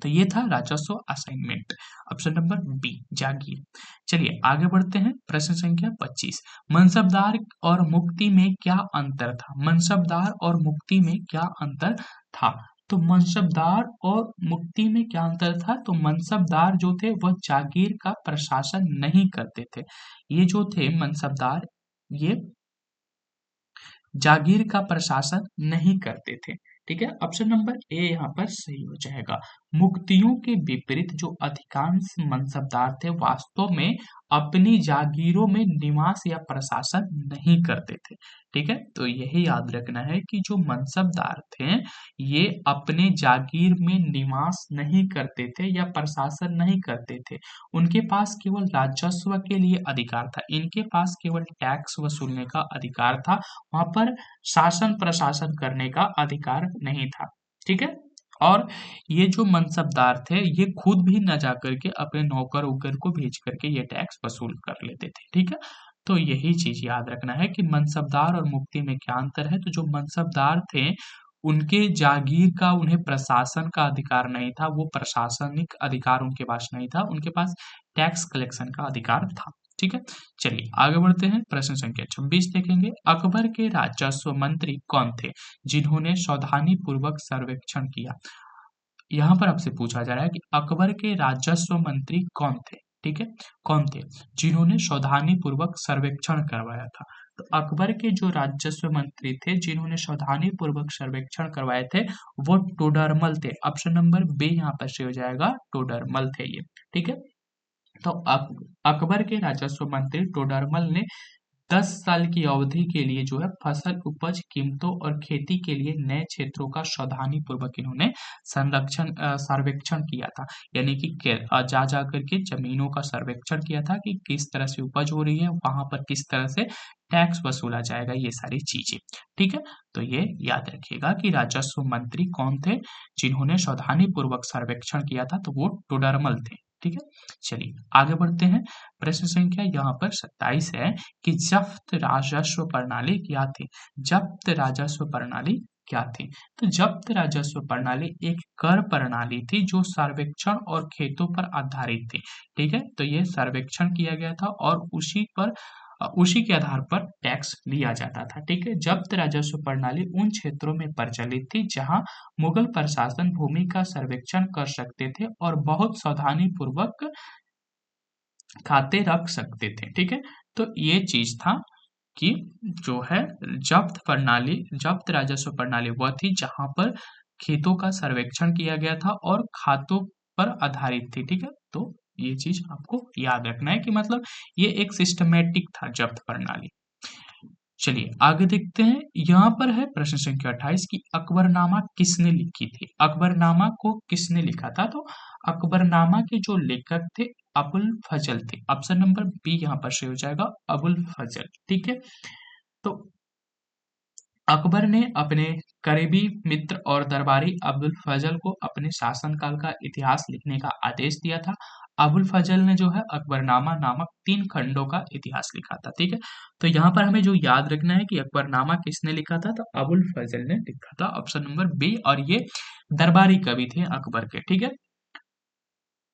तो ये था राजस्व असाइनमेंट, ऑप्शन नंबर बी जागीर। चलिए आगे बढ़ते हैं, प्रश्न संख्या 25। मनसबदार और मुक्ति में क्या अंतर था? मनसबदार और मुक्ति में क्या अंतर था? तो मनसबदार और मुक्ति में क्या अंतर था? तो मनसबदार जो थे वह जागीर का प्रशासन नहीं करते थे। ये जो थे मनसबदार, ये जागीर का प्रशासन नहीं करते थे। ठीक है, ऑप्शन नंबर ए यहाँ पर सही हो जाएगा। मुक्तियों के विपरीत जो अधिकांश मनसबदार थे वास्तव में अपनी जागीरों में निवास या प्रशासन नहीं करते थे। ठीक है, तो यही याद रखना है कि जो मनसबदार थे ये अपने जागीर में निवास नहीं करते थे या प्रशासन नहीं करते थे। उनके पास केवल राजस्व के लिए अधिकार था, इनके पास केवल टैक्स वसूलने का अधिकार था, वहां पर शासन प्रशासन करने का अधिकार नहीं था। ठीक है, और ये जो मनसबदार थे ये खुद भी न जाकर के अपने नौकर उकर को भेज करके ये टैक्स वसूल कर लेते थे। ठीक है, तो यही चीज याद रखना है कि मनसबदार और मुक्ति में क्या अंतर है। तो जो मनसबदार थे उनके जागीर का उन्हें प्रशासन का अधिकार नहीं था, वो प्रशासनिक अधिकार उनके पास नहीं था, उनके पास टैक्स कलेक्शन का अधिकार था। ठीक है, चलिए आगे बढ़ते हैं, प्रश्न संख्या 26 देखेंगे। अकबर के राजस्व मंत्री कौन थे जिन्होंने सावधानी पूर्वक सर्वेक्षण किया? यहाँ पर आपसे पूछा जा रहा है कि अकबर के राजस्व मंत्री कौन थे? ठीक है, कौन थे जिन्होंने सावधानी पूर्वक सर्वेक्षण करवाया था? तो अकबर के जो राजस्व मंत्री थे जिन्होंने सावधानी पूर्वक सर्वेक्षण करवाए थे वो टोडरमल थे। ऑप्शन नंबर बी यहाँ पर से हो जाएगा, टोडरमल थे ये। ठीक है, तो अकबर के राजस्व मंत्री टोडरमल ने 10 साल की अवधि के लिए जो है फसल उपज कीमतों और खेती के लिए नए क्षेत्रों का सावधानी पूर्वक इन्होंने सर्वेक्षण किया था, यानी कि जा जा करके जमीनों का सर्वेक्षण किया था कि किस तरह से उपज हो रही है, वहां पर किस तरह से टैक्स वसूला जाएगा, ये सारी चीजें। ठीक है, तो ये याद रखिएगा कि राजस्व मंत्री कौन थे जिन्होंने सावधानी पूर्वक सर्वेक्षण किया था, तो वो टोडरमल थे। ठीक है, चलिए आगे बढ़ते हैं, प्रश्न संख्या यहाँ पर 27 है कि जब्त राजस्व प्रणाली क्या थी? जब्त राजस्व प्रणाली क्या थी? तो जब्त राजस्व प्रणाली एक कर प्रणाली थी जो सर्वेक्षण और खेतों पर आधारित थी। ठीक है, तो ये सर्वेक्षण किया गया था और उसी के आधार पर टैक्स लिया जाता था। ठीक है, जब्त राजस्व प्रणाली उन क्षेत्रों में प्रचलित थी जहां मुगल प्रशासन भूमि का सर्वेक्षण कर सकते थे और बहुत सावधानी पूर्वक खाते रख सकते थे। ठीक है, तो ये चीज था कि जो है जब्त राजस्व प्रणाली वह थी जहां पर खेतों का सर्वेक्षण किया गया था और खातों पर आधारित थी। ठीक है, तो ये चीज आपको याद रखना है कि मतलब ये एक सिस्टमेटिक था जब्त प्रणाली। चलिए आगे देखते हैं, यहाँ पर है प्रश्न संख्या 28 की अकबरनामा किसने लिखी थी? अकबरनामा को किसने लिखा था? तो अकबरनामा के जो लेखक थे अबुल फजल थे। ऑप्शन नंबर बी यहाँ पर सही हो जाएगा, अबुल फजल। ठीक है, तो अकबर ने अपने करीबी मित्र और दरबारी अब्दुल फजल को अपने शासनकाल का इतिहास लिखने का आदेश दिया था। अबुल फजल ने जो है अकबरनामा नामक 3 खंडों का इतिहास लिखा था। ठीक है, तो यहाँ पर हमें जो याद रखना है कि अकबरनामा किसने लिखा था, तो अबुल फजल ने लिखा था, ऑप्शन नंबर बी। और ये दरबारी कवि थे अकबर के। ठीक है,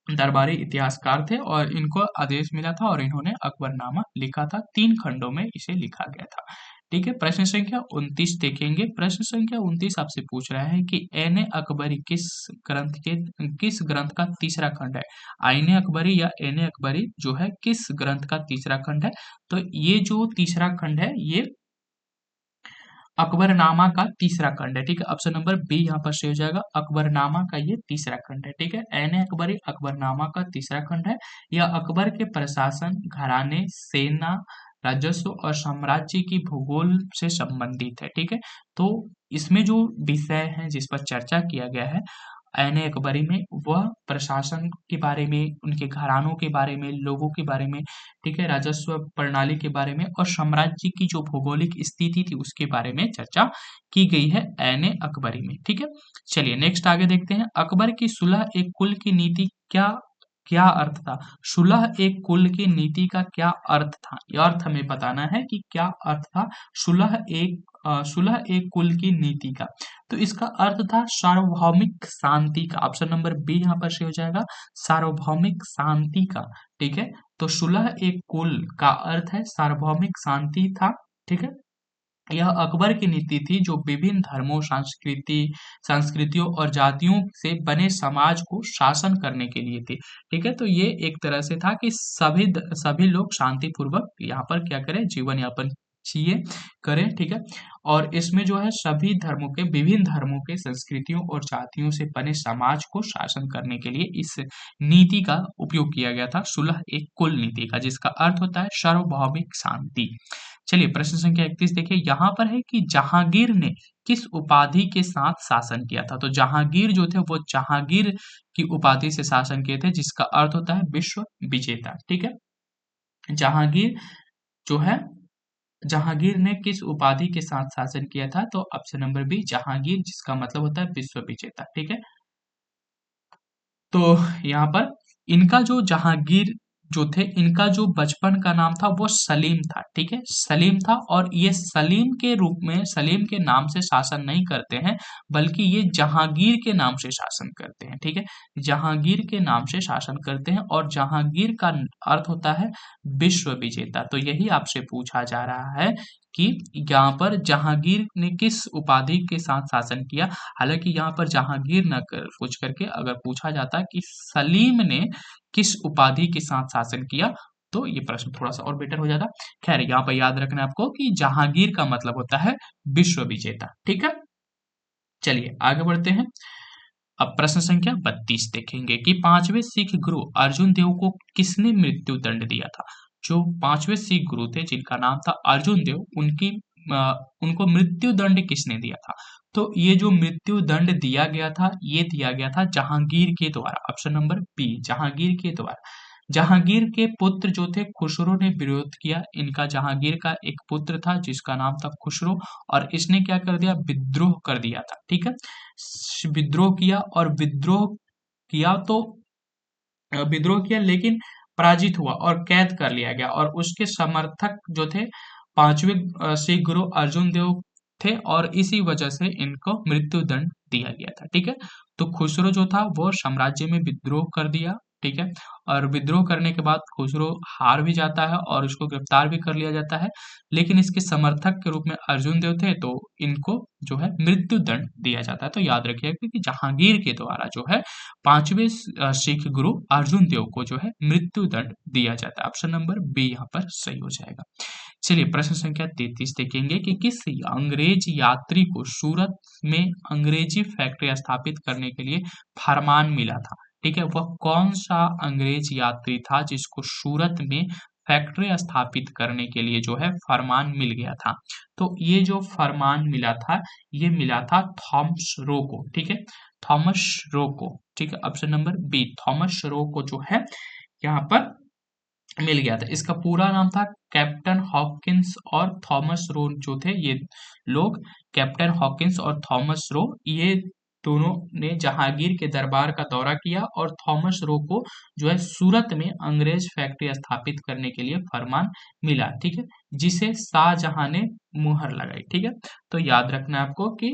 दरबारी इतिहासकार थे और इनको आदेश मिला था और इन्होंने अकबरनामा लिखा था, 3 खंडों में इसे लिखा गया था। ठीक है। प्रश्न संख्या 29 देखेंगे। प्रश्न संख्या 29 आपसे पूछ रहा है कि ऐन अकबरी किस ग्रंथ का तीसरा खंड है। आईने अकबरी या ऐन अकबरी जो है किस ग्रंथ का तीसरा खंड है। तो ये जो तीसरा खंड है ये अकबरनामा का तीसरा खंड है। ठीक है, ऑप्शन नंबर बी यहाँ पर सही हो जाएगा। अकबरनामा का ये तीसरा खंड है। ठीक है, ऐने अकबरी अकबरनामा का तीसरा खंड है। यह अकबर के प्रशासन, घराने, सेना, राजस्व और साम्राज्य की भूगोल से संबंधित है। ठीक है, तो इसमें जो विषय है जिस पर चर्चा किया गया है ऐन अकबरी में, वह प्रशासन के बारे में, उनके घरानों के बारे में, लोगों के बारे में, ठीक है, राजस्व प्रणाली के बारे में और साम्राज्य की जो भौगोलिक स्थिति थी उसके बारे में चर्चा की गई है ऐन अकबरी में। ठीक है, चलिए नेक्स्ट आगे देखते हैं। अकबर की सुलह एक कुल की नीति क्या क्या अर्थ था। सुलह एक कुल की नीति का क्या अर्थ था, यह अर्थ हमें बताना है कि क्या अर्थ था सुलह एक कुल की नीति का। तो इसका अर्थ था सार्वभौमिक शांति का। ऑप्शन नंबर बी यहाँ पर सही हो जाएगा, सार्वभौमिक शांति का। ठीक है, तो सुलह एक कुल का अर्थ है सार्वभौमिक शांति था। ठीक है, यह अकबर की नीति थी जो विभिन्न धर्मों, संस्कृतियों और जातियों से बने समाज को शासन करने के लिए थी। ठीक है, तो ये एक तरह से था कि सभी लोग शांतिपूर्वक यहाँ पर क्या करें, जीवन यापन जिए करें। ठीक है, और इसमें जो है सभी धर्मों के, विभिन्न धर्मों के, संस्कृतियों और जातियों से बने समाज को शासन करने के लिए इस नीति का उपयोग किया गया था, सुलह एक कुल नीति का, जिसका अर्थ होता है सार्वभौमिक शांति। चलिए प्रश्न संख्या 31 देखिए, यहाँ पर है कि जहांगीर ने किस उपाधि के साथ शासन किया था। तो जहांगीर जो थे वो जहांगीर की उपाधि से शासन किए थे, जिसका अर्थ होता है विश्व विजेता। ठीक है, जहांगीर जो है, जहांगीर ने किस उपाधि के साथ शासन किया था। तो ऑप्शन नंबर बी जहांगीर, जिसका मतलब होता है विश्व विजेता। ठीक है, तो यहाँ पर इनका जो जहांगीर जो थे, इनका जो बचपन का नाम था वो सलीम था। ठीक है, सलीम था, और ये सलीम के रूप में, सलीम के नाम से शासन नहीं करते हैं, बल्कि ये जहांगीर के नाम से शासन करते हैं। ठीक है, जहांगीर के नाम से शासन करते हैं, और जहांगीर का अर्थ होता है विश्व विजेता। तो यही आपसे पूछा जा रहा है कि यहाँ पर जहांगीर ने किस उपाधि के साथ शासन किया। हालांकि यहाँ पर जहांगीर न कर पूछ करके अगर पूछा जाता कि सलीम ने किस उपाधि के साथ शासन किया, तो ये प्रश्न थोड़ा सा और बेटर हो जाता। खैर यहाँ पर याद रखना है आपको कि जहांगीर का मतलब होता है विश्व विजेता। ठीक है, चलिए आगे बढ़ते हैं। अब प्रश्न संख्या 32 देखेंगे कि पांचवें सिख गुरु अर्जुन देव को किसने मृत्यु दंड दिया था। जो पांचवें सिख गुरु थे जिनका नाम था अर्जुन देव, उनको मृत्यु दंड किसने दिया था। तो ये जो मृत्यु दंड दिया गया था, ये दिया गया था जहांगीर के द्वारा। ऑप्शन नंबर बी जहांगीर के द्वारा। जहांगीर के पुत्र जो थे खुसरो ने विरोध किया। इनका जहांगीर का एक पुत्र था जिसका नाम था खुसरो, और इसने क्या कर दिया, विद्रोह कर दिया था। ठीक है, विद्रोह किया, और विद्रोह किया लेकिन पराजित हुआ और कैद कर लिया गया, और उसके समर्थक जो थे पांचवें सिख गुरु अर्जुन देव थे, और इसी वजह से इनको मृत्यु दंड दिया गया था। ठीक है, तो खुसरो जो था वो साम्राज्य में विद्रोह कर दिया। ठीक है, और विद्रोह करने के बाद खुसरो हार भी जाता है और उसको गिरफ्तार भी कर लिया जाता है, लेकिन इसके समर्थक के रूप में अर्जुन देव थे, तो इनको जो है मृत्यु दंड दिया जाता है। तो याद रखिएगा कि जहांगीर के द्वारा जो है पांचवें सिख गुरु अर्जुन देव को जो है मृत्यु दंड दिया जाता है। ऑप्शन नंबर बी यहाँ पर सही हो जाएगा। चलिए प्रश्न संख्या 33 देखेंगे कि किस अंग्रेज यात्री को सूरत में अंग्रेजी फैक्ट्री स्थापित करने के लिए फरमान मिला था। ठीक है, वह कौन सा अंग्रेज यात्री था जिसको सूरत में फैक्ट्री स्थापित करने के लिए जो है फरमान मिल गया था। तो ये जो फरमान मिला था, ये मिला था थॉमस रो को। ठीक है, थॉमस रो को। ठीक है, option number B Thomas Roe को जो है यहाँ पर मिल गया था। इसका पूरा नाम था कैप्टन हॉकिंस और थॉमस रो जो थे ये लोग, कैप्टन हॉकिंस और थॉमस रो, ये दोनों ने जहांगीर के दरबार का दौरा किया, और थॉमस रो को जो है सूरत में अंग्रेज फैक्ट्री स्थापित करने के लिए फरमान मिला। ठीक है, जिसे शाहजहां ने मुहर लगाई। ठीक है, तो याद रखना है आपको कि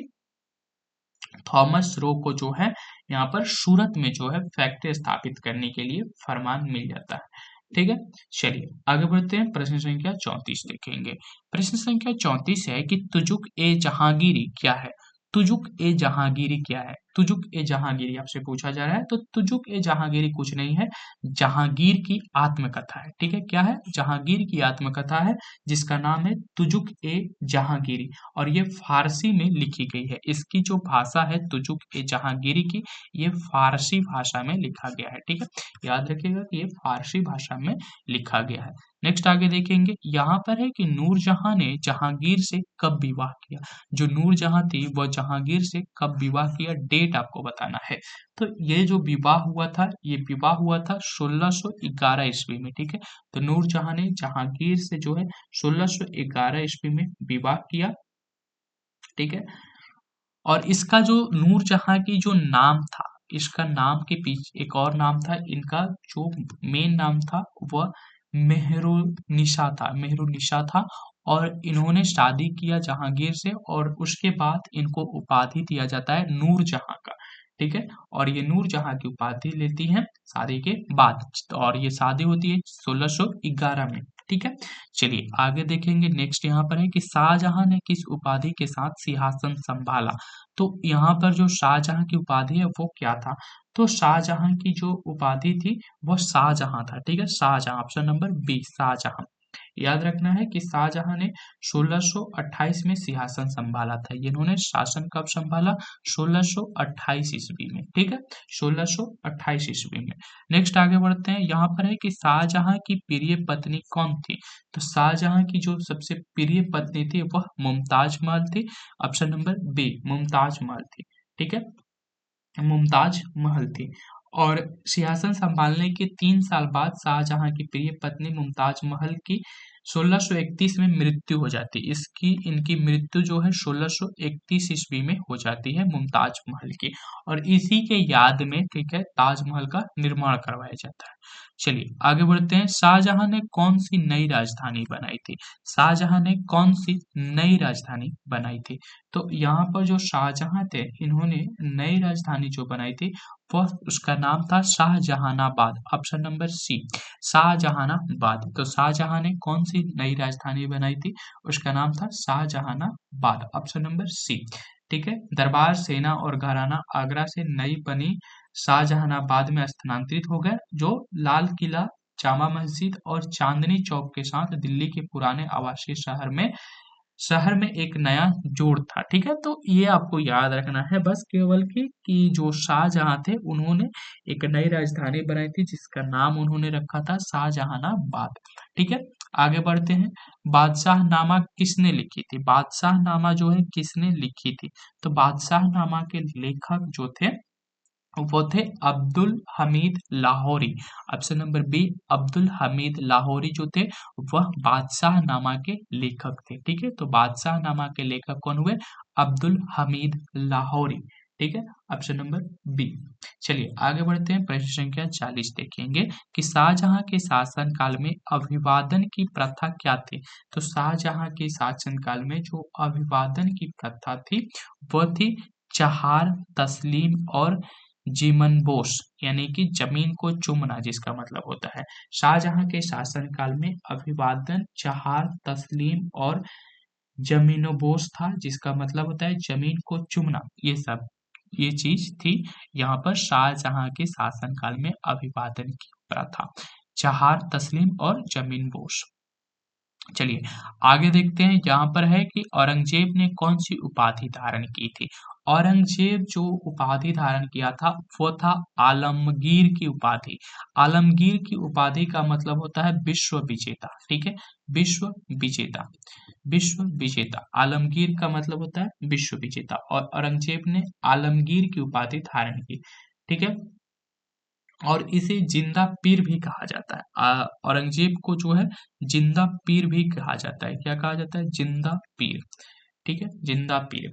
थॉमस रो को जो है यहाँ पर सूरत में जो है फैक्ट्री स्थापित करने के लिए फरमान मिल जाता है। ठीक है। चलिए आगे बढ़ते हैं, प्रश्न संख्या 34 देखेंगे। प्रश्न संख्या 34 है कि तुजुक ए जहांगीरी क्या है? तुजुक ए जहांगीरी क्या है? तुजुक ए जहांगीरी आपसे पूछा जा रहा है, तो तुजुक ए जहांगीरी कुछ नहीं है, जहांगीर की आत्मकथा है। ठीक है, क्या है? जहांगीर की आत्मकथा है, जिसका नाम है तुजुक ए जहांगीरी, और ये फारसी में लिखी गई है। इसकी जो भाषा है तुजुक ए जहांगीरी की, ये फारसी भाषा में लिखा गया है। ठीक है, याद रखिएगा कि ये फारसी भाषा में लिखा गया है। नेक्स्ट आगे देखेंगे, यहाँ पर है कि नूरजहां ने जहांगीर से कब विवाह किया? जो नूरजहां थी वह जहांगीर से कब विवाह किया, डेट आपको बताना है। तो ये जो विवाह हुआ था, ये विवाह हुआ था 1611 ईस्वी में। ठीक है, तो नूरजहां ने जहांगीर से जो है 1611 ईस्वी में विवाह किया। ठीक है, और इसका जो नूरजहां की जो नाम था, इसका नाम के पीछे एक और नाम था, इनका जो मेन नाम था वह मेहरुनिशा था, मेहरुनिशा था। और इन्होंने शादी किया जहांगीर से, और उसके बाद इनको उपाधि दिया जाता है नूरजहां का। ठीक है, और ये नूरजहां की उपाधि लेती हैं शादी के बाद, और ये शादी होती है 1611 में। ठीक है, चलिए आगे देखेंगे। नेक्स्ट यहाँ पर है कि शाहजहां ने किस उपाधि के साथ सिंहासन संभाला? तो यहाँ पर जो शाहजहां की उपाधि है वो क्या था? तो शाहजहां की जो उपाधि थी वो शाहजहां था। ठीक है, Shahjahan, option number B, Shahjahan. याद रखना है कि शाहजहां ने 1628 में सिंहासन संभाला था। ये इन्होंने शासन कब संभाला? 1628 ईस्वी में। ठीक है, 1628 ईस्वी में। नेक्स्ट आगे बढ़ते हैं, यहाँ पर है कि शाहजहां की प्रिय पत्नी कौन थी? तो शाहजहां की जो सबसे प्रिय पत्नी थी वह मुमताज महल थी। Option number B, Mumtaz Mahal थी। ठीक है, मुमताज महल थी। और सिंहासन संभालने के 3 साल बाद शाहजहां की प्रिय पत्नी मुमताज महल की 1631 में मृत्यु हो जाती है। इनकी मृत्यु जो है 1631 ईस्वी में हो जाती है मुमताज महल की, और इसी के याद में, ठीक है, ताजमहल का निर्माण करवाया जाता है। चलिए आगे बढ़ते हैं, शाहजहां ने कौन सी नई राजधानी बनाई थी? शाहजहां ने कौन सी नई राजधानी बनाई थी? तो यहाँ पर जो शाहजहां थे, इन्होंने नई राजधानी जो बनाई थी वह, उसका नाम था Shahjahanabad. Option number C, Shahjahanabad. तो शाहजहां ने कौन सी नई राजधानी बनाई थी? उसका नाम था शाहजहानाबाद। ऑप्शन नंबर सी। ठीक है, दरबार, सेना और घराना आगरा से नई बनी शाहजहानाबाद में स्थानांतरित हो गए, जो लाल किला, जामा मस्जिद और चांदनी चौक के साथ दिल्ली के पुराने आवासीय शहर में एक नया जोड़ था। ठीक है, तो ये आपको याद रखना है बस, केवल कि जो शाहजहां थे उन्होंने एक नई राजधानी बनाई थी, जिसका नाम उन्होंने रखा था शाहजहानाबाद। ठीक है, आगे बढ़ते हैं, बादशाहनामा किसने लिखी थी? बादशाहनामा जो है किसने लिखी थी? तो बादशाहनामा के लेखक जो थे वो थे Abdul Hamid Lahori. Option number B, Abdul Hamid Lahori जो थे वह बादशाहनामा के लेखक थे। ठीक है, तो बादशाहनामा के लेखक कौन हुए? अब्दुल हमीद लाहौरी। ठीक है, ऑप्शन नंबर बी। चलिए आगे बढ़ते हैं, प्रश्न संख्या 40 देखेंगे कि शाहजहां के शासन काल में अभिवादन की प्रथा क्या थी? तो शाहजहां के शासन काल में जो अभिवादन की प्रथा थी वह थी चहार, तस्लीम और जीमनबोस, यानी कि जमीन को चूमना, जिसका मतलब होता है। शाहजहां के शासनकाल में अभिवादन चहार, तस्लीम और जमीनोबोस था, जिसका मतलब होता है जमीन को चूमना। ये चीज थी यहाँ पर शाहजहां के शासनकाल में अभिवादन की प्रथा, चहार, तस्लीम और जमीनबोस। चलिए आगे देखते हैं, यहाँ पर है कि औरंगजेब ने कौन सी उपाधि धारण की थी? औरंगजेब जो उपाधि धारण किया था वो था आलमगीर की उपाधि। आलमगीर की उपाधि का मतलब होता है विश्व विजेता। ठीक है, विश्व विजेता, विश्व विजेता। आलमगीर का मतलब होता है विश्व विजेता, और औरंगजेब ने आलमगीर की उपाधि धारण की। ठीक है, और इसे जिंदा पीर भी कहा जाता है। औरंगजेब को जो है जिंदा पीर भी कहा जाता है। क्या कहा जाता है? जिंदा पीर। ठीक है, जिंदा पीर,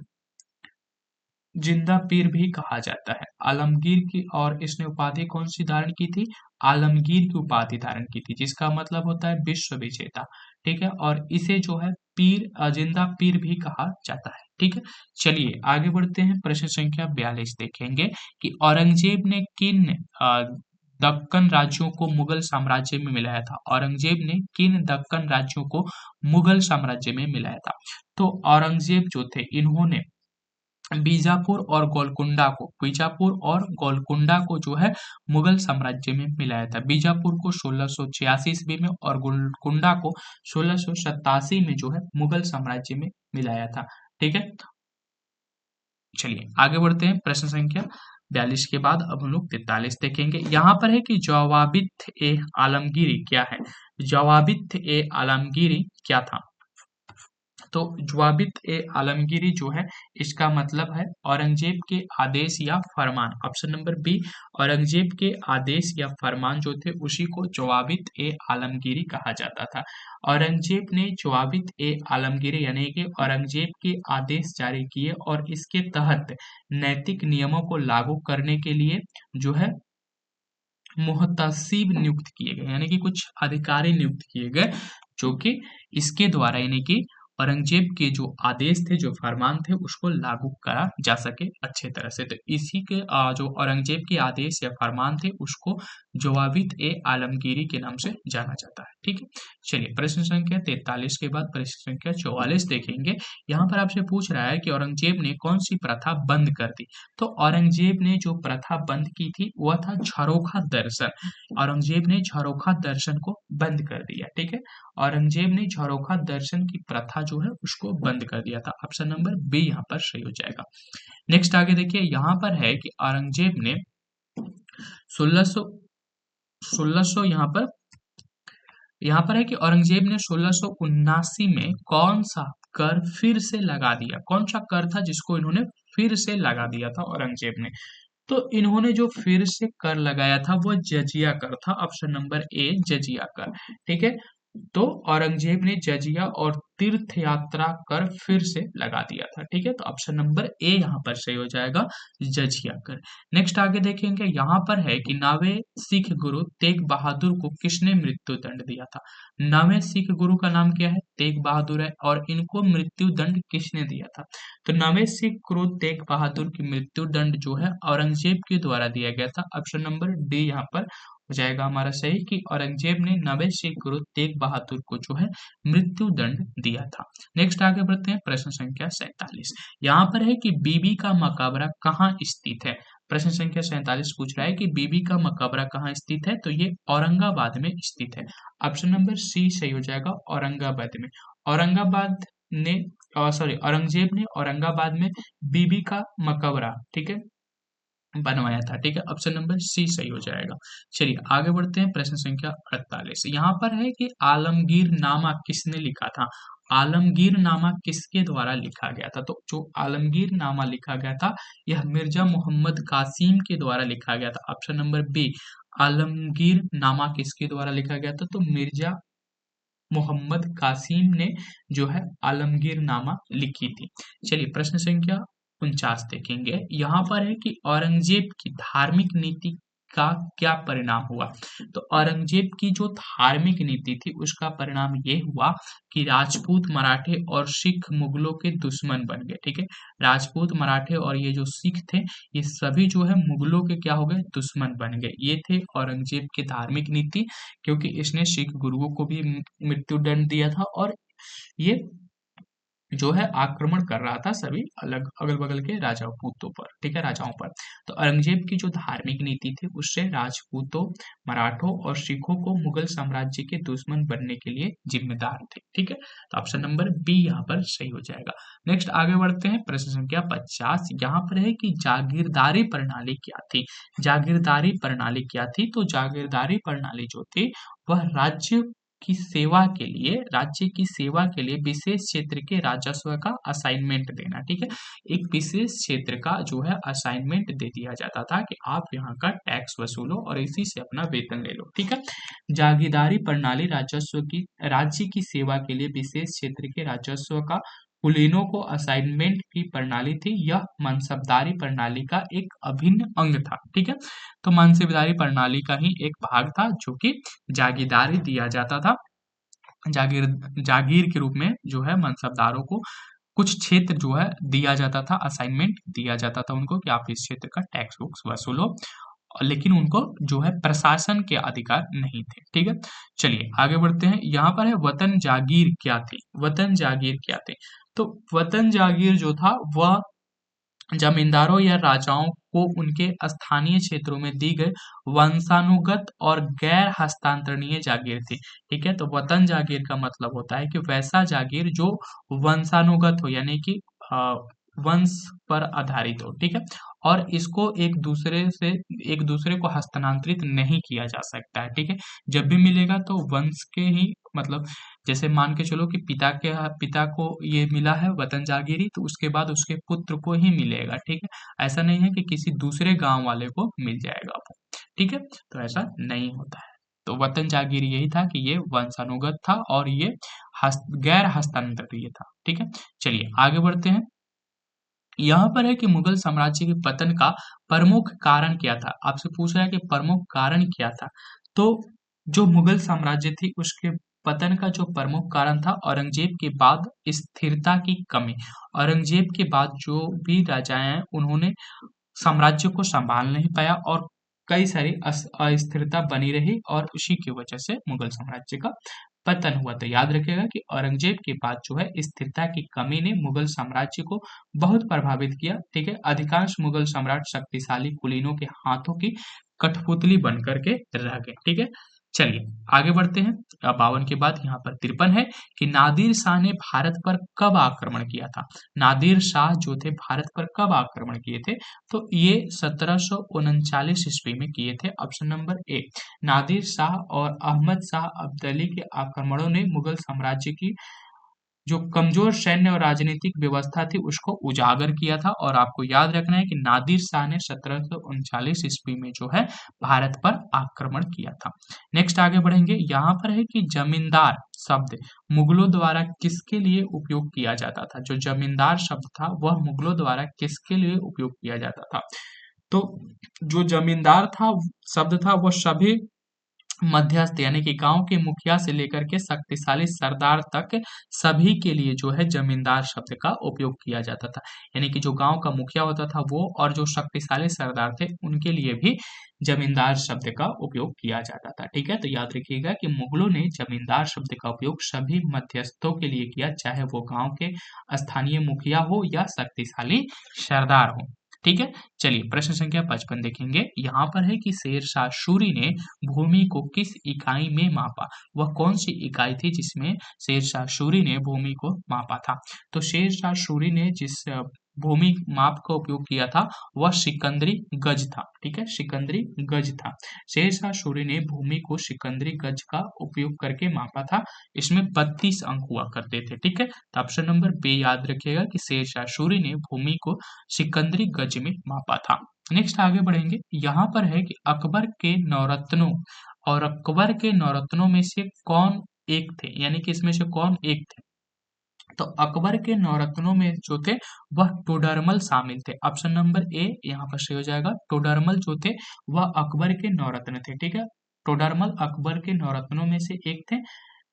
जिंदा पीर भी कहा जाता है आलमगीर की। और इसने उपाधि कौन सी धारण की थी? आलमगीर की उपाधि धारण की थी, जिसका मतलब होता है विश्व विजेता। ठीक है, और इसे जो है पीर, जिंदा पीर भी कहा जाता है। ठीक है, चलिए आगे बढ़ते हैं, प्रश्न संख्या 42 देखेंगे कि औरंगजेब ने किन दक्कन राज्यों को मुगल साम्राज्य में मिलाया था? औरंगजेब ने किन दक्कन राज्यों को मुगल साम्राज्य में मिलाया था? तो औरंगजेब जो थे इन्होंने बीजापुर और गोलकुंडा को जो है मुगल साम्राज्य में मिलाया था। बीजापुर को 1686 ईस्वी में और गोलकुंडा को 1687 में जो है मुगल साम्राज्य में मिलाया था। ठीक है, चलिए आगे बढ़ते हैं। प्रश्न संख्या 42 के बाद अब हम लोग 43 देखेंगे। यहाँ पर है कि जवाबित ए आलमगीरी क्या है? जवाबित ए आलमगीरी क्या था? तो जवाबित ए आलमगीरी जो है इसका मतलब है औरंगजेब के आदेश या फरमान। ऑप्शन नंबर बी, औरंगजेब के आदेश या फरमान जो थे उसी को जवाबित ए आलमगीरी कहा जाता था। औरंगजेब ने जवाबित ए आलमगीरी यानी कि औरंगजेब के आदेश जारी किए और इसके तहत नैतिक नियमों को लागू करने के लिए जो है मुहतसिब नियुक्त किए गए, यानी कि कुछ अधिकारी नियुक्त किए गए जो कि इसके द्वारा यानी कि औरंगजेब के जो आदेश थे, जो फरमान थे, उसको लागू करा जा सके अच्छे तरह से। तो इसी के जो औरंगजेब के आदेश या फरमान थे उसको जवाबित ए आलमगीरी के नाम से जाना जाता है। ठीक है, चलिए प्रश्न संख्या 43 के बाद प्रश्न संख्या 44 देखेंगे। यहाँ पर आपसे पूछ रहा है कि औरंगजेब ने कौन सी प्रथा बंद कर दी? तो औरंगजेब ने जो प्रथा बंद की थी वह था झरोखा दर्शन। औरंगजेब ने झरोखा दर्शन को बंद कर दिया। ठीक है, औरंगजेब ने झरोखा दर्शन की प्रथा जो है उसको बंद कर दिया था। ऑप्शन नंबर बी यहाँ पर सही हो जाएगा। नेक्स्ट आगे देखिए, यहाँ पर है कि औरंगजेब ने 1600 यहाँ पर है कि औरंगजेब ने 1679 में कौन सा कर फिर से लगा दिया? कौन सा कर था जिसको इन्होंने फिर से लगा दिया था औरंगजेब ने? तो इन्होंने जो फिर से कर लगाया था वो जजिया कर था। ऑप्शन नंबर ए जजिया कर। ठीक है, तो औरंगजेब ने जजिया और तीर्थ यात्रा कर फिर से लगा दिया था। ठीक है, तो ऑप्शन नंबर ए यहाँ पर सही हो जाएगा, जजिया कर। नेक्स्ट आगे देखेंगे, यहाँ पर है कि 9वें सिख गुरु तेग बहादुर को किसने मृत्यु दंड दिया था? 9वें सिख गुरु का नाम क्या है? तेग बहादुर है, और इनको मृत्यु दंड किसने दिया था? तो 9वें सिख गुरु तेग बहादुर की मृत्यु दंड जो है औरंगजेब के द्वारा दिया गया था। ऑप्शन नंबर डी यहाँ पर हो जाएगा हमारा सही कि औरंगजेब ने 9वें सिख गुरु तेग बहादुर को जो है मृत्यु दंड दिया था। नेक्स्ट आगे बढ़ते हैं, प्रश्न संख्या 47। यहाँ पर है कि बीबी का मकबरा कहाँ स्थित है? प्रश्न संख्या 47 पूछ रहा है कि बीबी का मकबरा कहाँ स्थित है? तो ये औरंगाबाद में स्थित है। ऑप्शन नंबर सी सही हो जाएगा, औरंगाबाद में। औरंगाबाद ने औरंगजेब ने औरंगाबाद में बीबी का मकबरा, ठीक है, बनवाया था। ठीक है, ऑप्शन नंबर सी सही हो जाएगा। चलिए आगे बढ़ते हैं, प्रश्न संख्या 48। यहाँ पर है कि आलमगीर नामा किसने लिखा था? आलमगीर नामा किसके द्वारा लिखा गया था? तो जो आलमगीर नामा लिखा गया था यह मिर्जा मोहम्मद कासिम के द्वारा लिखा गया था। ऑप्शन नंबर बी, आलमगीर नामा किसके द्वारा लिखा गया था? तो मिर्जा मोहम्मद कासिम ने जो है आलमगीर नामा लिखी थी। चलिए प्रश्न संख्या 49 देखेंगे। यहाँ पर है कि औरंगजेब की धार्मिक नीति का क्या परिणाम हुआ? तो औरंगजेब की जो धार्मिक नीति थी उसका परिणाम ये हुआ कि राजपूत मराठे और सिख मुगलों के दुश्मन बन गए। ठीक है, राजपूत मराठे और ये जो सिख थे ये सभी जो है मुगलों के क्या हो गए? दुश्मन बन गए। ये थे औरंगजेब की धार्मिक नीति, क्योंकि इसने सिख गुरुओं को भी मृत्यु दंड दिया था और ये जो है आक्रमण कर रहा था सभी अलग अगल बगल के राजपूतों पर। ठीक है, राजाओं पर। तो औरंगजेब की जो धार्मिक नीति थी उससे राजपूतों, मराठों और सिखों को मुगल साम्राज्य के दुश्मन बनने के लिए जिम्मेदार थे। ठीक है, तो ऑप्शन नंबर बी यहाँ पर सही हो जाएगा। नेक्स्ट आगे बढ़ते हैं, प्रश्न संख्या 50। यहाँ पर है कि जागीरदारी प्रणाली क्या थी? जागीरदारी प्रणाली क्या थी? तो जागीरदारी प्रणाली जो थी वह राज्य की सेवा के लिए विशेष क्षेत्र के राजस्व का असाइनमेंट देना। ठीक है, एक विशेष क्षेत्र का जो है असाइनमेंट दे दिया जाता था कि आप यहाँ का टैक्स वसूलो और इसी से अपना वेतन ले लो। ठीक है, जागीरदारी प्रणाली राज्य की सेवा के लिए विशेष क्षेत्र के राजस्व का कुलीनों को असाइनमेंट की प्रणाली थी। यह मनसबदारी प्रणाली का एक अभिन्न अंग था। ठीक है, तो मनसबदारी प्रणाली का ही एक भाग था जो कि जागीरदारी दिया जाता था। जागीर के रूप में जो है मनसबदारों को कुछ क्षेत्र जो है दिया जाता था, असाइनमेंट दिया जाता था उनको कि आप इस क्षेत्र का टैक्स वसूलो लेकिन उनको जो है प्रशासन के अधिकार नहीं थे। ठीक है, चलिए आगे बढ़ते हैं। यहाँ पर है वतन जागीर क्या थी? वतन जागीर क्या थी? तो वतन जागीर जो था वह जमींदारों या राजाओं को उनके स्थानीय क्षेत्रों में दी गई वंशानुगत और गैर हस्तांतरणीय जागीर थी। ठीक है, तो वतन जागीर का मतलब होता है कि वैसा जागीर जो वंशानुगत हो, यानी कि अ, वंश पर आधारित हो। ठीक है, और इसको एक दूसरे को हस्तांतरित नहीं किया जा सकता है। ठीक है, जब भी मिलेगा तो वंश के ही, मतलब जैसे मान के चलो कि पिता को ये मिला है वतन जागीरी, तो उसके बाद उसके पुत्र को ही मिलेगा। ठीक है, ऐसा नहीं है कि किसी दूसरे गांव वाले को मिल जाएगा वो। ठीक है, तो ऐसा नहीं होता है। तो वतन जागीर यही था कि ये वंशानुगत था और ये गैर हस्तांतरणीय था। ठीक है, चलिए आगे बढ़ते हैं। यहाँ पर है कि मुगल साम्राज्य के पतन का प्रमुख कारण क्या था? आपसे पूछ रहा है कि प्रमुख कारण क्या था? तो जो मुगल साम्राज्य थी उसके पतन का जो प्रमुख कारण था, औरंगजेब के बाद स्थिरता की कमी। औरंगजेब के बाद जो भी राजाएं हैं उन्होंने साम्राज्य को संभाल नहीं पाया और कई सारी अस्थिरता बनी रही और उसी की वजह से मुगल साम्राज्य का पतन हुआ। तो याद रखिएगा कि औरंगजेब के बाद जो है स्थिरता की कमी ने मुगल साम्राज्य को बहुत प्रभावित किया। ठीक है, अधिकांश मुगल सम्राट शक्तिशाली कुलीनों के हाथों की कठपुतली बन करके रह गए। ठीक है, चलिए आगे बढ़ते हैं। 52 के बाद यहाँ पर 53 है कि नादिर शाह ने भारत पर कब आक्रमण किया था? नादिर शाह जो थे भारत पर कब आक्रमण किए थे? तो ये 1739 ईस्वी में किए थे। Option number A. Nadir Shah और अहमद शाह अब्दाली के आक्रमणों ने मुगल साम्राज्य की जो कमजोर सैन्य और राजनीतिक व्यवस्था थी उसको उजागर किया था। और आपको याद रखना है कि नादिर शाह ने 1739 ईस्वी में जो है भारत पर आक्रमण किया था। नेक्स्ट आगे बढ़ेंगे। यहाँ पर है कि जमींदार शब्द मुगलों द्वारा किसके लिए उपयोग किया जाता था? जो जमींदार शब्द था वह मुगलों द्वारा किसके लिए उपयोग किया जाता था? तो जो जमींदार था शब्द था वह सभी मध्यस्थ यानी कि गांव के मुखिया से लेकर के शक्तिशाली सरदार तक सभी के लिए जो है जमींदार शब्द का उपयोग किया जाता था। यानी कि जो गांव का मुखिया होता था वो और जो शक्तिशाली सरदार थे उनके लिए भी जमींदार शब्द का उपयोग किया जाता था। ठीक है, तो याद रखिएगा कि मुगलों ने जमींदार शब्द का उपयोग सभी मध्यस्थों के लिए किया, चाहे वो गांव के स्थानीय मुखिया हो या शक्तिशाली सरदार हो। ठीक है, चलिए प्रश्न संख्या 55 देखेंगे। यहाँ पर है कि शेरशाह सूरी ने भूमि को किस इकाई में मापा? वह कौन सी इकाई थी जिसमें शेरशाह सूरी ने भूमि को मापा था? तो शेरशाह सूरी ने जिस भूमि माप का उपयोग किया था वह सिकंदरी गज था। ठीक है, सिकंदरी गज था। शेरशाह सूरी ने भूमि को सिकंदरी गज का उपयोग करके मापा था। इसमें 32 अंक हुआ करते थे। ठीक है, तो ऑप्शन नंबर बी याद रखिएगा कि शेरशाह सूरी ने भूमि को सिकंदरी गज में मापा था। नेक्स्ट आगे बढ़ेंगे। यहाँ पर है कि अकबर के नवरत्नों और अकबर के नवरत्नों में से कौन एक थे? यानी कि इसमें से कौन एक थे? तो अकबर के नवरत्नों में जो थे वह टोडरमल शामिल थे। ऑप्शन नंबर ए यहाँ पर सही हो जाएगा। टोडरमल जो थे वह अकबर के नवरत्न थे। ठीक है, टोडरमल अकबर के नवरत्नों में से एक थे।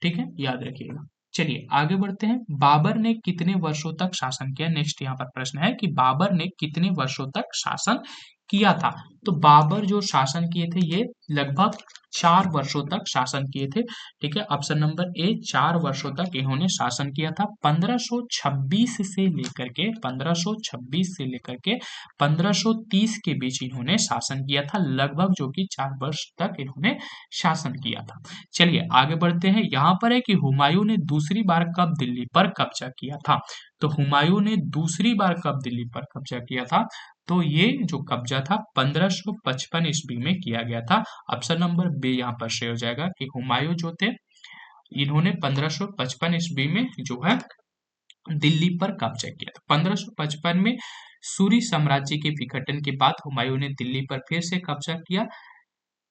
ठीक है, याद रखिएगा। चलिए आगे बढ़ते हैं। बाबर ने कितने वर्षों तक शासन किया? नेक्स्ट यहाँ पर प्रश्न है कि बाबर ने कितने वर्षों तक शासन किया था? तो बाबर जो शासन किए थे ये लगभग 4 वर्षों तक शासन किए थे। ठीक है, ऑप्शन नंबर ए 4 वर्षों तक इन्होंने शासन किया था। 1526 से लेकर के 1530 के बीच इन्होंने शासन किया था, लगभग जो कि 4 वर्ष तक इन्होंने शासन किया था। चलिए आगे बढ़ते हैं। यहाँ पर है कि हुमायूं ने दूसरी बार कब दिल्ली पर कब्जा किया था? तो हुमायूं ने दूसरी बार कब दिल्ली पर कब्जा किया था? तो ये जो कब्जा था 1555 ईस्वी में किया गया था। ऑप्शन नंबर बी यहाँ पर सही हो जाएगा कि हुमायूं जो थे इन्होंने 1555 ईस्वी में जो है दिल्ली पर कब्जा किया था। 1555 में सूरी साम्राज्य के विघटन के बाद हुमायूं ने दिल्ली पर फिर से कब्जा किया।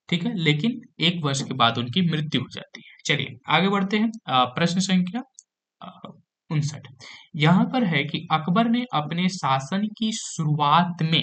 ठीक है, लेकिन 1 वर्ष के बाद उनकी मृत्यु हो जाती है। चलिए आगे बढ़ते हैं। प्रश्न संख्या 59। यहाँ पर है कि अकबर ने अपने शासन की शुरुआत में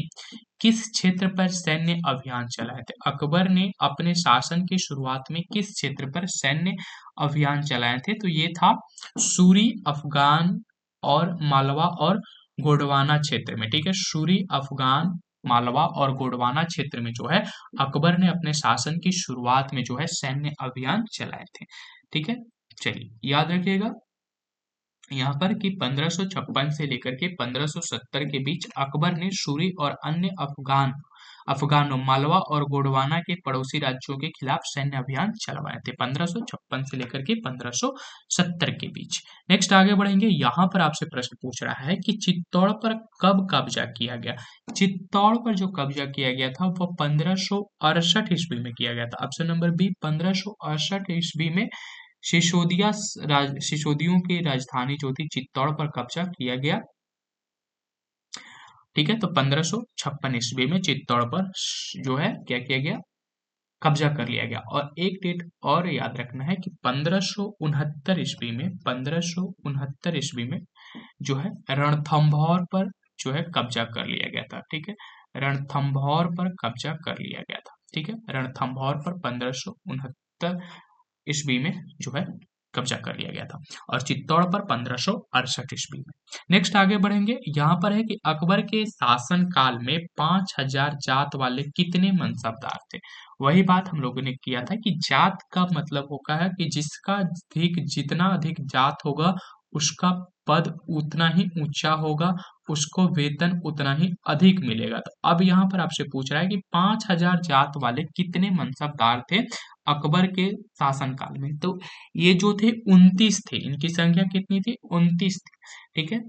किस क्षेत्र पर सैन्य अभियान चलाए थे? अकबर ने अपने शासन की शुरुआत में किस क्षेत्र पर सैन्य अभियान चलाए थे? तो ये था सूरी, अफगान और मालवा और गोंडवाना क्षेत्र में। ठीक है, सूरी, अफगान मालवा और गोंडवाना क्षेत्र में जो है अकबर ने अपने शासन की शुरुआत में जो है सैन्य अभियान चलाए थे। ठीक है, चलिए याद रखिएगा यहाँ पर कि 1556 से लेकर के 1570 के बीच अकबर ने सूरी और अन्य अफगानों मालवा और गोंडवाना के पड़ोसी राज्यों के खिलाफ सैन्य अभियान चलवाए थे 1556 से लेकर के 1570 के बीच। नेक्स्ट आगे बढ़ेंगे, यहाँ पर आपसे प्रश्न पूछ रहा है कि चित्तौड़ पर कब कब्जा किया गया। चित्तौड़ पर जो कब्जा किया गया था वो 1568 ईस्वी में किया गया था। ऑप्शन नंबर बी 1568 ईस्वी में सिसोदियों की राजधानी जो थी चित्तौड़ पर कब्जा किया गया। ठीक है, तो 1556 ईस्वी में चित्तौड़ पर जो है क्या किया गया, कब्जा कर लिया गया। और एक डेट और याद रखना है कि 1569 ईस्वी में 1569 ईस्वी में जो है रणथंभौर पर जो है कब्जा कर लिया गया था। ठीक है, रणथंभौर पर कब्जा कर लिया गया था। ठीक है, रणथंभौर पर 1569 ईस्वी में जो है कब्जा कर लिया गया था और चित्तौड़ पर 1568 ईस्वी में। नेक्स्ट आगे बढ़ेंगे, यहाँ पर है कि अकबर के शासन काल में 5000 जात वाले कितने मनसबदार थे। वही बात हम लोगों ने किया था कि जात का मतलब होता है कि जिसका जितना अधिक जात होगा उसका पद उतना ही ऊंचा होगा, उसको वेतन उतना ही अधिक मिलेगा। तो अब यहाँ पर आपसे पूछ रहा है कि 5000 जात वाले कितने मनसबदार थे अकबर के शासनकाल में। तो ये जो थे 29 थे, इनकी संख्या कितनी थी, 29 थी। ठीक है,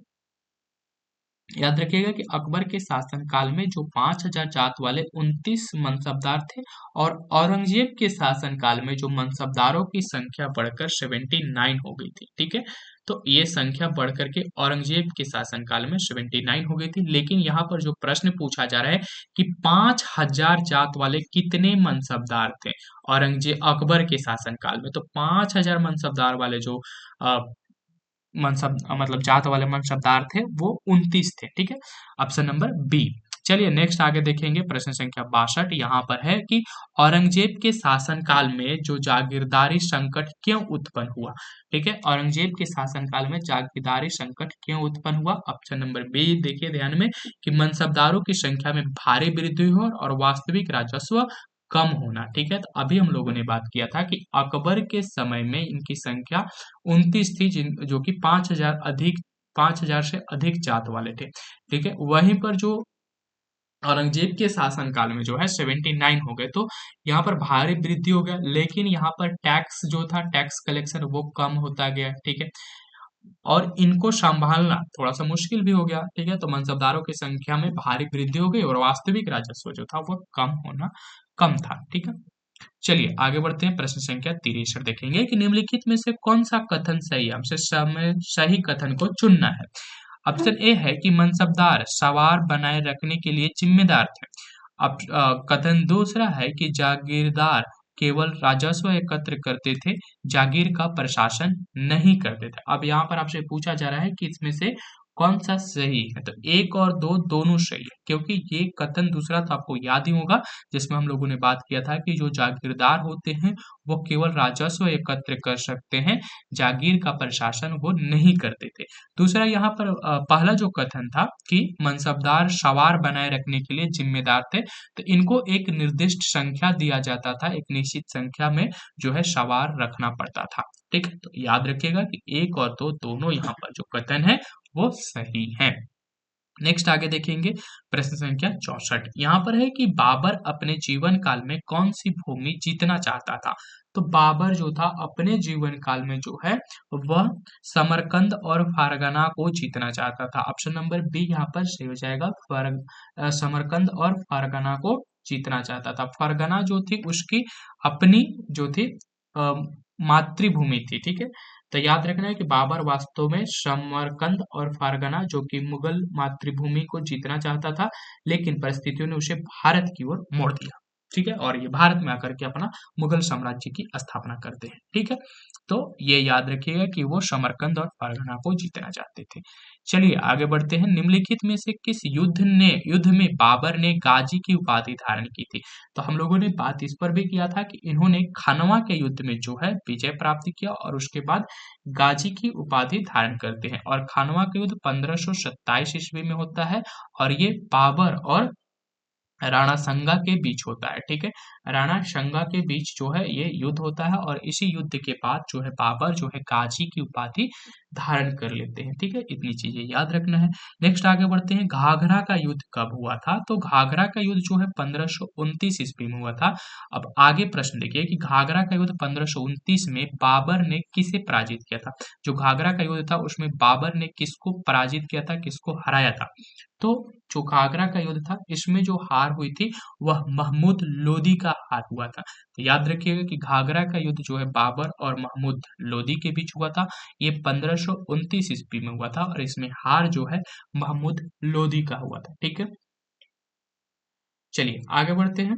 याद रखिएगा कि अकबर के शासनकाल में जो 5000 जात वाले 29 मनसबदार थे और औरंगजेब के शासनकाल में जो मनसबदारों की संख्या बढ़कर 79 हो गई थी। ठीक है, तो ये संख्या बढ़कर के औरंगजेब के शासनकाल में 79 हो गई थी। लेकिन यहाँ पर जो प्रश्न पूछा जा रहा है कि 5000 जात वाले कितने मनसबदार थे औरंगजेब अकबर के शासनकाल में, तो 5000 मनसबदार वाले जो मतलब जात वाले मनसबदार थे वो 29 थे। ठीक है, ऑप्शन नंबर बी। चलिए नेक्स्ट आगे देखेंगे, प्रश्न संख्या 62 यहाँ पर है कि औरंगजेब के शासनकाल में जो जागीरदारी संकट क्यों उत्पन्न हुआ। ठीक है, औरंगजेब के शासनकाल में जागीरदारी संकट क्यों उत्पन्न हुआ। ऑप्शन नंबर बी देखिए ध्यान में कि मनसबदारों की संख्या में भारी वृद्धि हुई और वास्तविक राजस्व कम होना। ठीक है, तो अभी हम लोगों ने बात किया था कि अकबर के समय में इनकी संख्या 29 थी, जो कि 5000 से अधिक जात वाले थे। ठीक है, वहीं पर जो औरंगजेब के शासनकाल में जो है 79 हो गए, तो यहाँ पर भारी वृद्धि हो गया। लेकिन यहाँ पर टैक्स जो था, टैक्स कलेक्शन वो कम होता गया। ठीक है, और इनको संभालना थोड़ा सा मुश्किल भी हो गया। ठीक है, तो मनसबदारों की संख्या में भारी वृद्धि हो गई और वास्तविक राजस्व जो था वो कम था। ठीक है, चलिए आगे बढ़ते हैं, प्रश्न संख्या 63 देखेंगे कि निम्नलिखित में से कौन सा कथन सही है। हमसे समय सही कथन को चुनना है। ऑप्शन ए है कि मनसबदार सवार बनाए रखने के लिए जिम्मेदार थे। अब कथन दूसरा है कि जागीरदार केवल राजस्व एकत्र करते थे, जागीर का प्रशासन नहीं करते थे। अब यहाँ पर आपसे पूछा जा रहा है कि इसमें से कौन सा सही है, तो एक और दो दोनों सही है, क्योंकि ये कथन दूसरा तो आपको याद ही होगा जिसमें हम लोगों ने बात किया था कि जो जागीरदार होते हैं वो केवल राजस्व एकत्र कर सकते हैं, जागीर का प्रशासन वो नहीं करते थे। दूसरा यहाँ पर पहला जो कथन था कि मनसबदार सवार बनाए रखने के लिए जिम्मेदार थे, तो इनको एक निर्दिष्ट संख्या दिया जाता था, एक निश्चित संख्या में जो है सवार रखना पड़ता था। ठीक है, तो याद रखिएगा कि एक और दो दोनों यहाँ पर जो कथन है वो सही है। नेक्स्ट आगे देखेंगे, प्रश्न संख्या 64 यहाँ पर है कि बाबर अपने जीवन काल में कौन सी भूमि जीतना चाहता था। तो बाबर जो था अपने जीवन काल में जो है वह समरकंद और फारगना को जीतना चाहता था। ऑप्शन नंबर बी यहाँ पर सही हो जाएगा, समरकंद और फारगना को जीतना चाहता था। फारगना जो थी उसकी अपनी जो थी अ, मातृभूमि थी। ठीक है, तो याद रखना है कि बाबर वास्तव में समरकंद और फारगना जो कि मुगल मातृभूमि को जीतना चाहता था, लेकिन परिस्थितियों ने उसे भारत की ओर मोड़ दिया। ठीक है, और ये भारत में आकर के अपना मुगल साम्राज्य की स्थापना करते हैं। ठीक है, तो ये याद रखिएगा कि वो समरकंद और फारगना को जीतना चाहते थे। चलिए आगे बढ़ते हैं, निम्नलिखित में से किस युद्ध में बाबर ने गाजी की उपाधि धारण की थी। तो हम लोगों ने बात इस पर भी किया था कि इन्होंने खानवा के युद्ध में जो है विजय प्राप्त किया और उसके बाद गाजी की उपाधि धारण करते हैं। और खानवा का युद्ध 1527 ईस्वी में होता है और ये बाबर और राणा संगा के बीच होता है। ठीक है, राणा संगा के बीच जो है ये युद्ध होता है और इसी युद्ध के बाद जो है बाबर जो है गाजी की उपाधि धारण कर लेते हैं। ठीक है, इतनी चीजें याद रखना है। नेक्स्ट आगे बढ़ते हैं, घाघरा का युद्ध कब हुआ था? तो घाघरा का युद्ध जो है 1529 ईस्वी में हुआ था। अब आगे प्रश्न देखिए कि घाघरा का युद्ध 1529 में बाबर ने किसे पराजित किया था? जो घाघरा का युद्ध था उसमें बाबर ने किसको पराजित किया था, किसको हराया था? तो जो घाघरा का युद्ध था इसमें जो हार हुई थी वह महमूद लोदी का हार हुआ था। तो याद रखिएगा कि घाघरा का युद्ध जो है बाबर और महमूद लोदी के बीच हुआ था। ये 1529 ईस्वी में हुआ था और इसमें हार जो है महमूद लोदी का हुआ था। ठीक है, चलिए आगे बढ़ते हैं।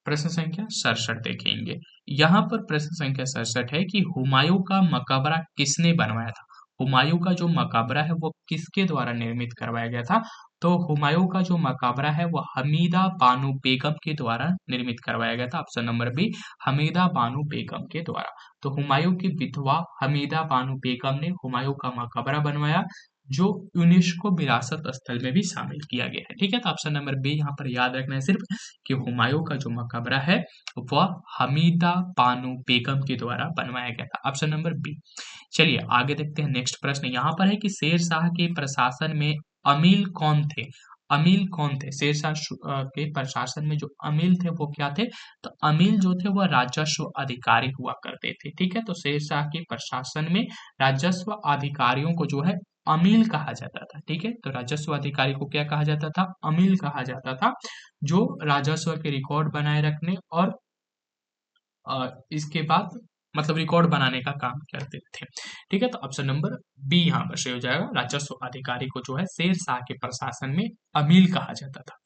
प्रश्न संख्या 67 देखेंगे। यहाँ पर प्रश्न संख्या 67 है कि हुमायूं का मकबरा किसने बनवाया था? हुमायूं का जो मकबरा है वो किसके द्वारा निर्मित करवाया गया था? तो हुमायूं का जो मकबरा है वो हमीदा बानो बेगम के द्वारा निर्मित करवाया गया था। Option number B, Hamida Bano Begum के द्वारा। तो हुमायूं की विधवा हमीदा बानो बेगम ने हुमायूं का मकबरा बनवाया, जो यूनेस्को विरासत स्थल में भी शामिल किया गया है। ठीक है, तो ऑप्शन नंबर बी यहाँ पर याद रखना है सिर्फ कि हुमायूं का जो मकबरा है वह हमीदा बानो बेगम के द्वारा बनवाया गया था। Option number B. चलिए आगे देखते हैं। नेक्स्ट प्रश्न यहाँ पर है कि शेर शाह के प्रशासन में अमील कौन थे? अमील कौन थे? शेर शाह के प्रशासन में जो अमील थे वो क्या थे? तो अमील जो थे वह राजस्व अधिकारी हुआ करते थे। ठीक है, तो शेर शाह के प्रशासन में राजस्व अधिकारियों को जो है अमील कहा जाता था। ठीक है, तो राजस्व अधिकारी को क्या कहा जाता था? अमील कहा जाता था, जो राजस्व के रिकॉर्ड बनाए रखने और इसके बाद मतलब रिकॉर्ड बनाने का काम करते थे। ठीक है, तो ऑप्शन नंबर बी यहाँ पर सही हो जाएगा। राजस्व अधिकारी को जो है शेर शाह के प्रशासन में अमील कहा जाता था।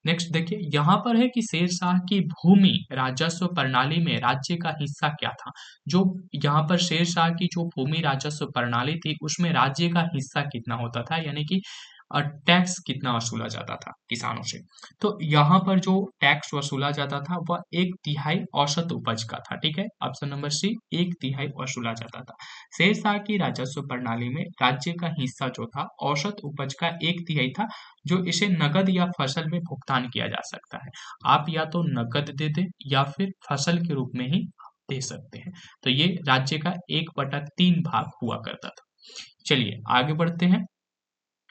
नेक्स्ट देखिए, यहाँ पर है कि शेर शाह की भूमि राजस्व प्रणाली में राज्य का हिस्सा क्या था? जो यहाँ पर शेर शाह की जो भूमि राजस्व प्रणाली थी उसमें राज्य का हिस्सा कितना होता था, यानी कि टैक्स कितना वसूला जाता था किसानों से? तो यहाँ पर जो टैक्स वसूला जाता था वह 1/3 औसत उपज का था। ठीक है, ऑप्शन नंबर सी, 1/3 वसूला जाता था। शेर शाह की राजस्व प्रणाली में राज्य का हिस्सा जो था औसत उपज का 1/3 था, जो इसे नकद या फसल में भुगतान किया जा सकता है। आप या तो नकद दे दें या फिर फसल के रूप में ही दे सकते हैं। तो ये राज्य का 1/3 भाग हुआ करता था। चलिए आगे बढ़ते हैं।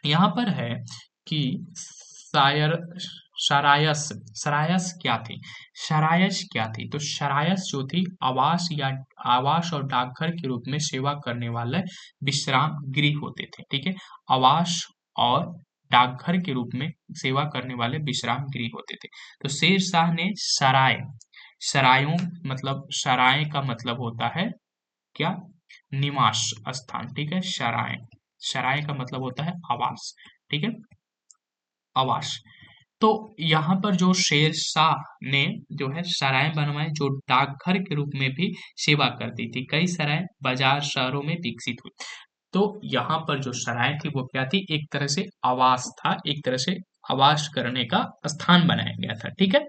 यहाँ पर है कि शायर शरायस शरायस क्या थी? शरायस क्या थी? तो शरायस जो थी आवास और डाकघर के रूप में सेवा करने वाले विश्राम गृह होते थे। ठीक है, आवास और डाकघर के रूप में सेवा करने वाले विश्राम गृह होते थे। तो शेर शाह ने सरायों मतलब सराय का मतलब होता है क्या? निवास स्थान। ठीक है, सराय सराय का मतलब होता है आवास। ठीक है, आवास। तो यहाँ पर जो शेर शाह ने जो है सराय बनवाए जो डाकघर के रूप में भी सेवा करती थी। कई सराय बाजार शहरों में विकसित हुई। तो यहाँ पर जो सराय थी वो क्या थी? एक तरह से आवास था, एक तरह से आवास करने का स्थान बनाया गया था। ठीक है,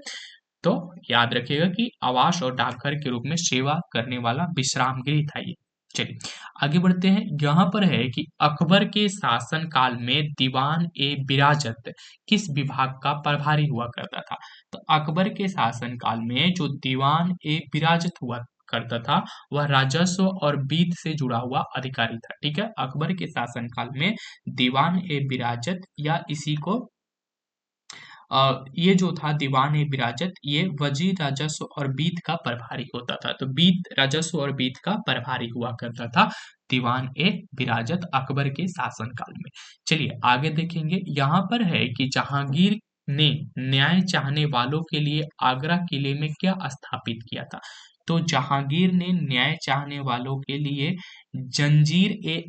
तो याद रखिएगा कि आवास और डाकघर के रूप में सेवा करने वाला विश्राम गृह था ये। चलिए आगे बढ़ते हैं। यहाँ पर है कि अकबर के शासन काल में दीवान ए बिराजत किस विभाग का प्रभारी हुआ करता था? तो अकबर के शासन काल में जो दीवान ए बिराजत हुआ करता था वह राजस्व और वित्त से जुड़ा हुआ अधिकारी था। ठीक है, अकबर के शासन काल में दीवान ए बिराजत या इसी को ये जो था दीवान ए बिराजत ये वजीर राजस्व और बीत का प्रभारी होता था। तो बीत राजस्व और बीत का प्रभारी हुआ करता था दीवान ए बिराजत अकबर के शासनकाल में। चलिए आगे देखेंगे। यहाँ पर है कि जहांगीर ने न्याय चाहने वालों के लिए आगरा किले में क्या स्थापित किया था? तो जहांगीर ने न्याय चाहने वालों के लिए जंजीर ए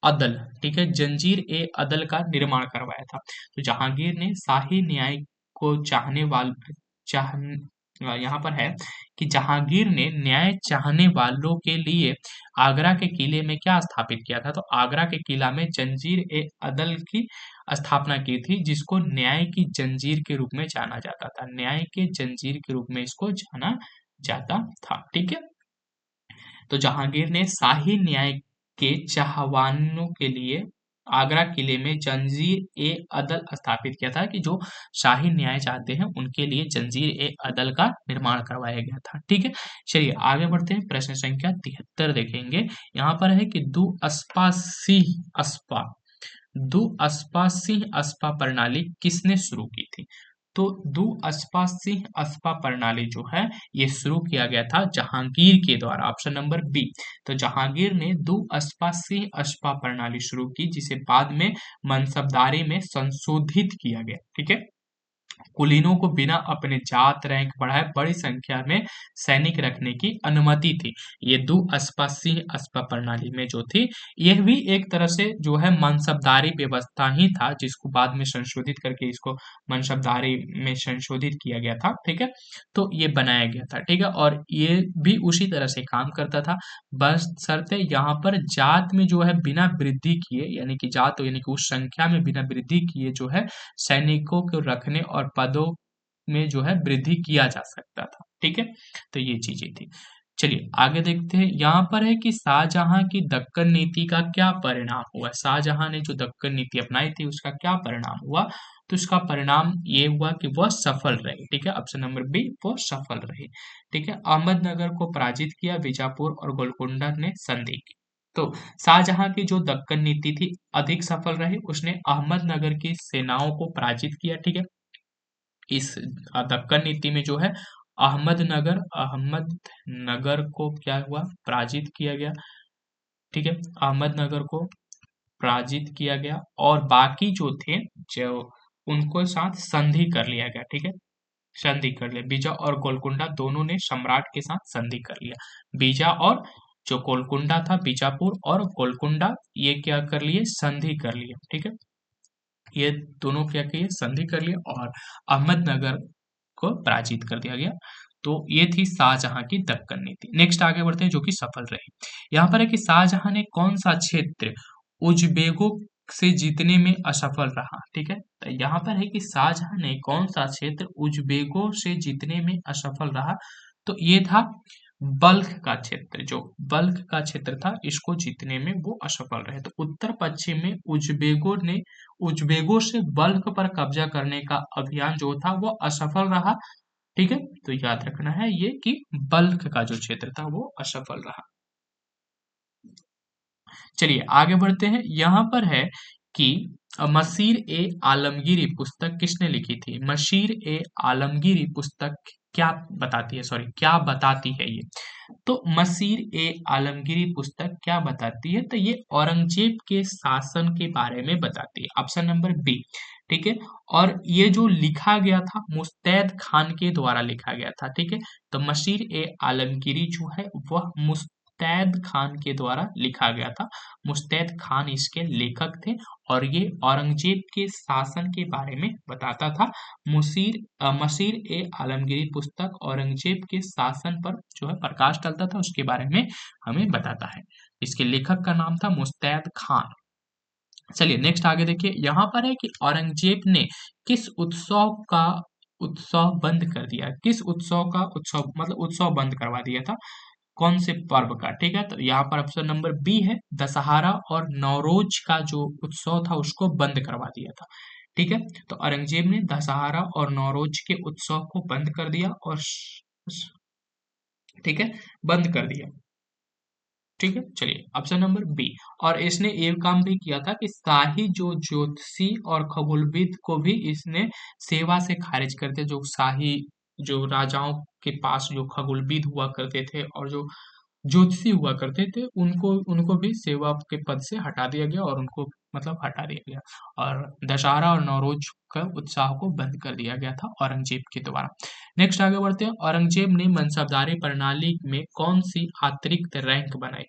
अदल, ठीक है, जंजीर ए अदल का निर्माण करवाया था। तो जहांगीर ने शाही न्याय को चाह यहाँ पर है कि जहांगीर ने न्याय चाहने वालों के लिए आगरा के किले में क्या स्थापित किया था? तो आगरा के किला में जंजीर ए अदल की स्थापना की थी, जिसको न्याय की जंजीर के रूप में जाना जाता था। न्याय के जंजीर के रूप में इसको जाना जाता था। ठीक है, तो जहांगीर ने शाही न्याय के चाहवानों के लिए आगरा किले में जंजीर ए अदल स्थापित किया था कि जो शाही न्याय चाहते हैं उनके लिए जंजीर ए अदल का निर्माण करवाया गया था। ठीक है, चलिए आगे बढ़ते हैं। प्रश्न संख्या 73 देखेंगे। यहाँ पर है कि दु अस्पा सिंह अस्पा दु अस्पा सिंह अस्पा प्रणाली किसने शुरू की थी? तो दु अस्पा सिंह अस्पा प्रणाली जो है ये शुरू किया गया था जहांगीर के द्वारा। Option number B. तो जहांगीर ने दु अस्पा सिंह अस्पा प्रणाली शुरू की, जिसे बाद में मनसबदारी में संशोधित किया गया। ठीक है, कुलीनों को बिना अपने जात रैंक बढ़ाए बड़ी संख्या में सैनिक रखने की अनुमति थी। ये दु अस्पा सिंह अस्पा प्रणाली में जो थी, यह भी एक तरह से जो है मनसबदारी व्यवस्था ही था, जिसको बाद में संशोधित करके इसको मनसबदारी में संशोधित किया गया था। ठीक है, तो ये बनाया गया था। ठीक है, और ये भी उसी तरह से काम करता था, बस शर्ते यहाँ पर जात में जो है बिना वृद्धि किए, यानी कि जात यानी कि उस संख्या में बिना वृद्धि किए जो है सैनिकों को रखने और पदों में जो है वृद्धि किया जा सकता था। ठीक है, तो ये चीजें थी। चलिए आगे देखते हैं। यहाँ पर है कि शाहजहां की दक्कन नीति का क्या परिणाम हुआ? शाहजहां ने जो दक्कन नीति अपनाई थी उसका क्या परिणाम हुआ? तो इसका परिणाम ये हुआ कि वह सफल रहे। ठीक है, ऑप्शन नंबर बी, वह सफल रहे। ठीक है, अहमदनगर को पराजित किया, बीजापुर और गोलकुंडा ने संधि की। तो शाहजहां की जो दक्कन नीति थी अधिक सफल रही, उसने अहमदनगर की सेनाओं को पराजित किया। ठीक है, इस दक्कन नीति में जो है अहमदनगर को क्या हुआ? पराजित किया गया। ठीक है, अहमदनगर को पराजित किया गया और बाकी जो थे जो उनको साथ संधि कर लिया गया। ठीक है, संधि कर लिया। बीजा और गोलकुंडा दोनों ने सम्राट के साथ संधि कर लिया। बीजा और जो गोलकुंडा था, बीजापुर और गोलकुंडा, ये क्या कर लिए? संधि कर लिए। ठीक है, ये दोनों क्या किए? संधि कर लिए और अहमदनगर को पराजित कर दिया गया। तो ये थी शाहजहां की दक्कन नीति। नेक्स्ट आगे बढ़ते हैं, जो कि सफल रही। यहाँ पर है कि शाहजहां ने कौन सा क्षेत्र उजबेगों से जीतने में असफल रहा? ठीक है, तो यहाँ पर है कि शाहजहां ने कौन सा क्षेत्र उजबेगों से जीतने में असफल रहा? तो ये था बल्ख का क्षेत्र। जो बल्ख का क्षेत्र था, इसको जीतने में वो असफल रहे। तो उत्तर पश्चिम में उजबेगों से बल्ख पर कब्जा करने का अभियान जो था वो असफल रहा। ठीक है, तो याद रखना है ये कि बल्ख का जो क्षेत्र था वो असफल रहा। चलिए आगे बढ़ते हैं। यहाँ पर है कि मशीर ए आलमगीरी पुस्तक किसने लिखी थी? मशीर ए आलमगीरी पुस्तक क्या बताती है? क्या बताती है ये? तो मशीर ए आलमगीरी पुस्तक क्या बताती है? तो ये औरंगजेब के शासन के बारे में बताती है। Option number B. ठीक है, और ये जो लिखा गया था मुस्तैद खान के द्वारा लिखा गया था। ठीक है, तो मशीर ए आलमगीरी जो है वह मुस्तैद खान के द्वारा लिखा गया था। मुस्तैद खान इसके लेखक थे और ये औरंगजेब के शासन के बारे में बताता था। मशीर ए आलमगीरी पुस्तक औरंगजेब के शासन पर जो है प्रकाश डालता था, उसके बारे में हमें बताता है। इसके लेखक का नाम था मुस्तैद खान। चलिए नेक्स्ट आगे देखिए। यहाँ पर है कि औरंगजेब ने किस उत्सव बंद कर दिया? किस उत्सव का उत्सव मतलब उत्सव बंद करवा दिया था? कौन से पर्व का? ठीक है, तो यहाँ पर ऑप्शन नंबर बी है, दशहरा और नवरोज का जो उत्सव था उसको बंद करवा दिया था। ठीक है, तो औरंगजेब ने दशहरा और नवरोज के उत्सव को बंद कर दिया और ठीक है, बंद कर दिया। ठीक है, चलिए ऑप्शन नंबर बी। और इसने ये काम भी किया था कि शाही जो ज्योतिषी और खगोलविद को भी इसने सेवा से खारिज करते, जो शाही जो राजाओं के पास जो खगोलविद हुआ करते थे और जो ज्योतिषी हुआ करते थे, उनको उनको भी सेवा के पद से हटा दिया गया और उनको मतलब हटा दिया गया और दशहरा और नवरोज का उत्साह को बंद कर दिया गया था औरंगजेब के द्वारा। नेक्स्ट आगे बढ़ते हैं। औरंगजेब ने मनसबदारी प्रणाली में कौन सी अतिरिक्त रैंक बनाई?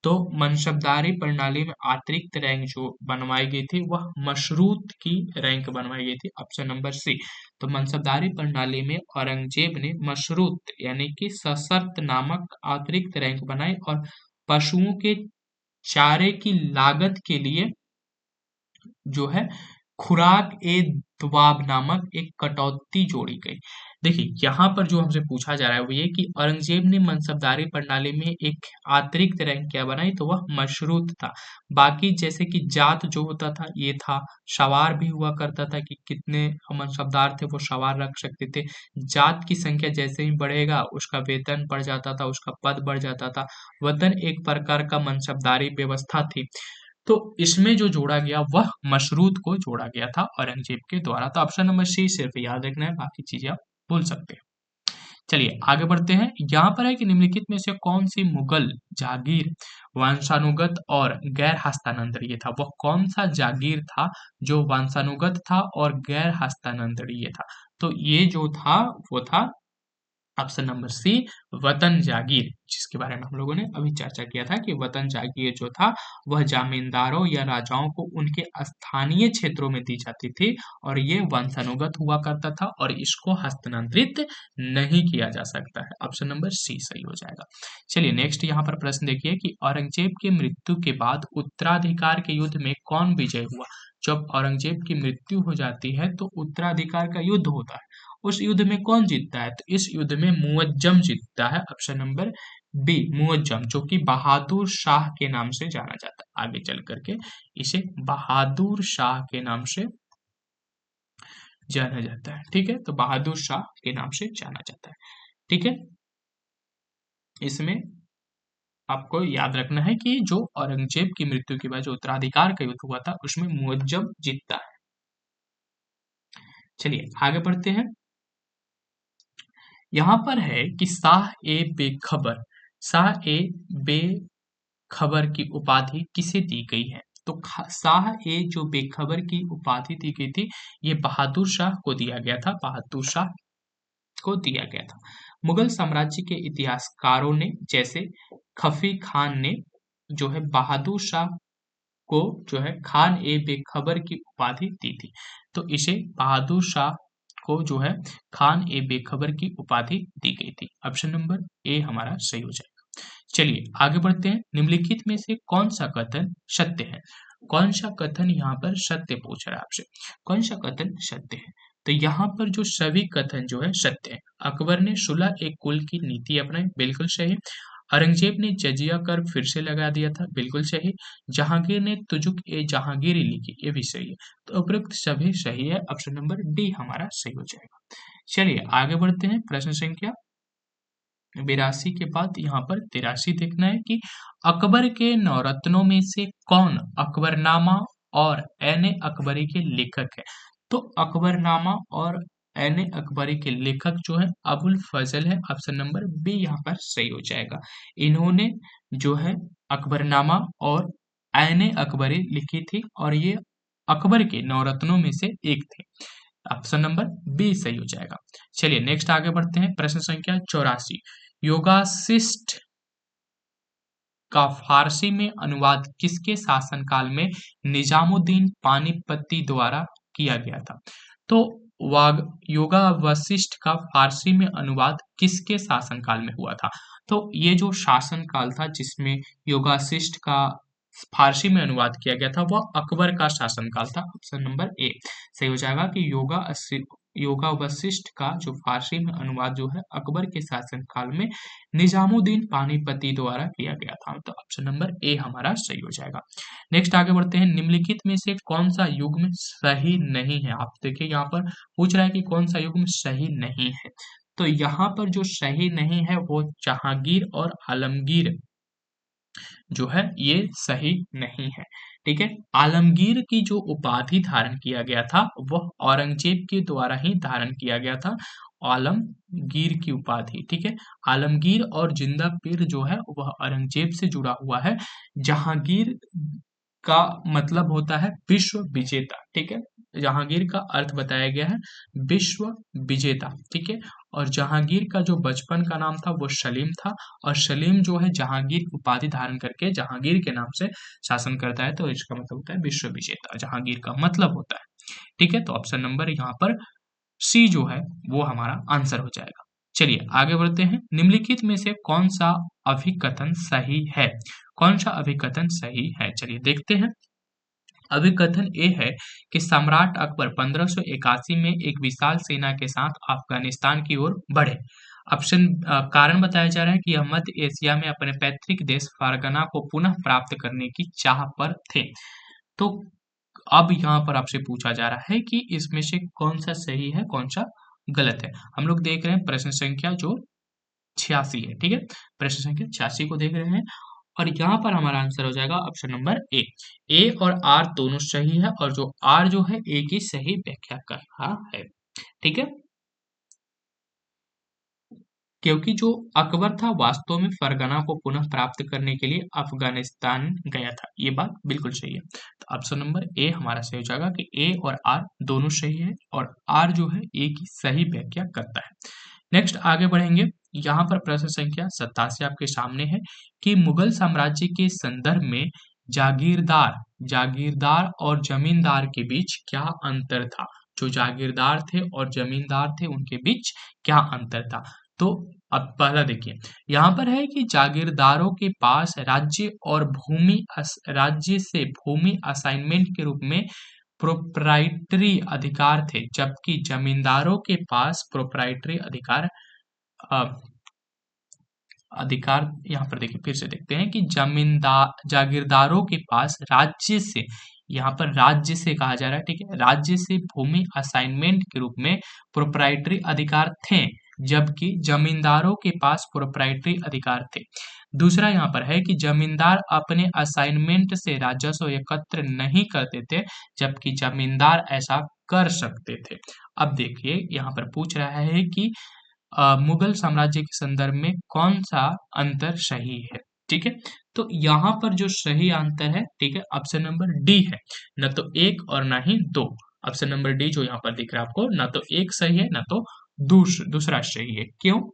तो मनसबदारी प्रणाली में अतिरिक्त रैंक जो बनवाई गई थी वह मशरूत की रैंक बनवाई गई थी। Option number C. तो मनसबदारी प्रणाली में औरंगजेब ने मशरूत यानी कि सशर्त नामक अतिरिक्त रैंक बनाई और पशुओं के चारे की लागत के लिए जो है खुराक ए दवाब नामक एक कटौती जोड़ी गई। देखिए यहाँ पर जो हमसे पूछा जा रहा है वो ये कि औरंगजेब ने मनसबदारी प्रणाली में एक अतिरिक्त रैंक क्या बनाई, तो वह मशरूत था। बाकी जैसे कि जात जो होता था ये था, सवार भी हुआ करता था कि कितने मनसबदार थे वो सवार रख सकते थे। जात की संख्या जैसे ही बढ़ेगा उसका वेतन बढ़ जाता था, उसका पद बढ़ जाता था। वतन एक प्रकार का मनसबदारी व्यवस्था थी। तो इसमें जो जोड़ा गया वह मशरूत को जोड़ा गया था औरंगजेब के द्वारा। तो ऑप्शन नंबर सी सिर्फ याद रखना है, बाकी चीजें आप भूल सकते हैं। चलिए आगे बढ़ते हैं। यहाँ पर है कि निम्नलिखित में से कौन सी मुगल जागीर वंशानुगत और गैर हस्तांतरणीय था। वह कौन सा जागीर था जो वंशानुगत था और गैर हस्तांतरणीय था। तो ये जो था वो था ऑप्शन नंबर सी, वतन जागीर, जिसके बारे में हम लोगों ने अभी चर्चा किया था कि वतन जागीर जो था वह जमींदारों या राजाओं को उनके स्थानीय क्षेत्रों में दी जाती थी और ये वंशानुगत हुआ करता था और इसको हस्तांतरित नहीं किया जा सकता है। ऑप्शन नंबर सी सही हो जाएगा। चलिए नेक्स्ट यहाँ पर प्रश्न देखिए कि औरंगजेब की मृत्यु के बाद उत्तराधिकार के युद्ध में कौन विजय हुआ। जब औरंगजेब की मृत्यु हो जाती है तो उत्तराधिकार का युद्ध होता है, उस युद्ध में कौन जीतता है, तो इस युद्ध में मुअज्जम जीतता है। ऑप्शन नंबर बी मुअज्जम, जो कि बहादुर शाह के नाम से जाना जाता है। आगे चल करके इसे बहादुर शाह के नाम से जाना जाता है। ठीक है, तो बहादुर शाह के नाम से जाना जाता है। ठीक है, इसमें आपको याद रखना है कि जो औरंगजेब की मृत्यु के बाद जो उत्तराधिकार का युद्ध हुआ था उसमें मुअज्जम जीतता है। चलिए आगे बढ़ते हैं। यहाँ पर है कि शाह ए बेखबर, शाह ए बेखबर की उपाधि किसे दी गई है। तो शाह ए जो बेखबर की उपाधि दी गई थी ये बहादुर शाह को दिया गया था, बहादुर शाह को दिया गया था। मुगल साम्राज्य के इतिहासकारों ने जैसे खफी खान ने जो है बहादुर शाह को जो है खान ए बेखबर की उपाधि दी थी। तो इसे बहादुर शाह को जो है खान ए बेखबर की उपाधि दी गई थी। ऑप्शन नंबर ए हमारा सही हो जाएगा। चलिए आगे बढ़ते हैं। निम्नलिखित में से कौन सा कथन सत्य है। कौन सा कथन यहाँ पर सत्य पूछ रहा है आपसे, कौन सा कथन सत्य है। तो यहाँ पर जो सभी कथन जो है सत्य है। अकबर ने सुलह एक कुल की नीति अपनाई, बिल्कुल सही। औरंगजेब ने जजिया कर फिर से लगा दिया था, बिल्कुल सही। जहांगीर ने तुजुक ए जहांगीरी लिखी, ये भी सही है। तो उपरोक्त सभी सही है, ऑप्शन नंबर डी हमारा सही हो जाएगा। चलिए आगे बढ़ते हैं। प्रश्न संख्या 82 के बाद यहाँ पर 83 देखना है कि अकबर के नवरत्नों में से कौन अकबरनामा और ऐन अकबरी के लेखक है। तो अकबरनामा और ऐन अकबरी के लेखक जो है अबुल फजल है। ऑप्शन नंबर बी यहाँ पर सही हो जाएगा। इन्होंने जो है अकबरनामा और ऐन अकबरी लिखी थी और ये अकबर के नवरत्नों में से एक थे। ऑप्शन नंबर बी सही हो जाएगा। चलिए नेक्स्ट आगे बढ़ते हैं। प्रश्न संख्या 84, योगाशिष्ट का फारसी में अनुवाद किसके शासनकाल में निजामुद्दीन पानीपती द्वारा किया गया था। तो वाग योगा वशिष्ठ का फारसी में अनुवाद किसके शासनकाल में हुआ था। तो ये जो शासनकाल था जिसमें योगाशिष्ट का फारसी में अनुवाद किया गया था वह अकबर का शासनकाल था। ऑप्शन नंबर ए सही हो जाएगा कि योगा वशिष्ठ का जो फारसी में अनुवाद जो है अकबर के शासनकाल में निजामुद्दीन पानीपती द्वारा किया गया था। तो ऑप्शन नंबर ए हमारा सही हो जाएगा। नेक्स्ट आगे बढ़ते हैं। निम्नलिखित में से कौन सा युग्म सही नहीं है। आप देखिए यहाँ पर पूछ रहा है कि कौन सा युग्म सही नहीं है। तो यहाँ पर जो सही नहीं है वो जहांगीर और आलमगीर जो है ये सही नहीं है। ठीक है, आलमगीर की जो उपाधि धारण किया गया था वह औरंगजेब के द्वारा ही धारण किया गया था, आलमगीर की उपाधि। ठीक है, आलमगीर और जिंदा पीर जो है वह औरंगजेब से जुड़ा हुआ है। जहांगीर का मतलब होता है विश्व विजेता। ठीक है, जहांगीर का अर्थ बताया गया है विश्व विजेता। ठीक है, और जहांगीर का जो बचपन का नाम था वो सलीम था और सलीम जो है जहांगीर की उपाधि धारण करके जहांगीर के नाम से शासन करता है। तो इसका मतलब होता है विश्व विजेता, जहांगीर का मतलब होता है। ठीक है, तो ऑप्शन नंबर यहाँ पर सी जो है वो हमारा आंसर हो जाएगा। चलिए आगे बढ़ते हैं। निम्नलिखित में से कौन सा अभिकथन सही है। कौन सा अभिकथन सही है, चलिए देखते हैं। अभी कथन ये है कि सम्राट अकबर 1581 में एक विशाल सेना के साथ अफगानिस्तान की ओर बढ़े। कारण बताया जा रहा है कि यह मध्य एशिया में अपने पैतृक देश फरगना को पुनः प्राप्त करने की चाह पर थे। तो अब यहाँ पर आपसे पूछा जा रहा है कि इसमें से कौन सा सही है, कौन सा गलत है। हम लोग देख रहे हैं प्रश्न संख्या जो 86 है, ठीक है। प्रश्न संख्या 86 को देख रहे हैं और यहाँ पर हमारा आंसर हो जाएगा ऑप्शन नंबर ए और आर दोनों सही है और जो आर जो है ए की सही व्याख्या कर रहा है, ठीक है। क्योंकि जो अकबर था वास्तव में फरगना को पुनः प्राप्त करने के लिए अफगानिस्तान गया था, ये बात बिल्कुल सही है। तो ऑप्शन नंबर ए हमारा सही हो जाएगा कि ए और आर दोनों सही है और आर जो है ए की सही व्याख्या करता है। नेक्स्ट आगे बढ़ेंगे। यहाँ पर प्रश्न संख्या 87 आपके सामने है कि मुगल साम्राज्य के संदर्भ में जागीरदार जागीरदार और जमींदार के बीच क्या अंतर था। जो जागीरदार थे और जमींदार थे उनके बीच क्या अंतर था। तो अब पहला देखिए, यहाँ पर है कि जागीरदारों के पास राज्य से भूमि असाइनमेंट के रूप में प्रोप्राइटरी अधिकार थे, जबकि जमींदारों के पास प्रोप्राइटरी अ, अधिकार यहाँ पर देखिए, फिर से देखते हैं कि जागीरदारों के पास राज्य से, यहाँ पर राज्य से कहा जा रहा है, ठीक है, राज्य से भूमि असाइनमेंट के रूप में प्रोप्राइटरी अधिकार थे, जबकि जमींदारों के पास प्रोप्राइटरी अधिकार थे। दूसरा यहाँ पर है कि जमींदार अपने असाइनमेंट से राजस्व एकत्र नहीं करते थे, जबकि जमींदार ऐसा कर सकते थे। अब देखिए यहाँ पर पूछ रहा है कि मुगल साम्राज्य के संदर्भ में कौन सा अंतर सही है, ठीक है। तो यहाँ पर जो सही अंतर है, ठीक है, ऑप्शन नंबर डी है, न तो एक और ना ही दो। ऑप्शन नंबर डी जो यहाँ पर दिख रहा है आपको, ना तो एक सही है ना तो दूसरा सही है। क्यों,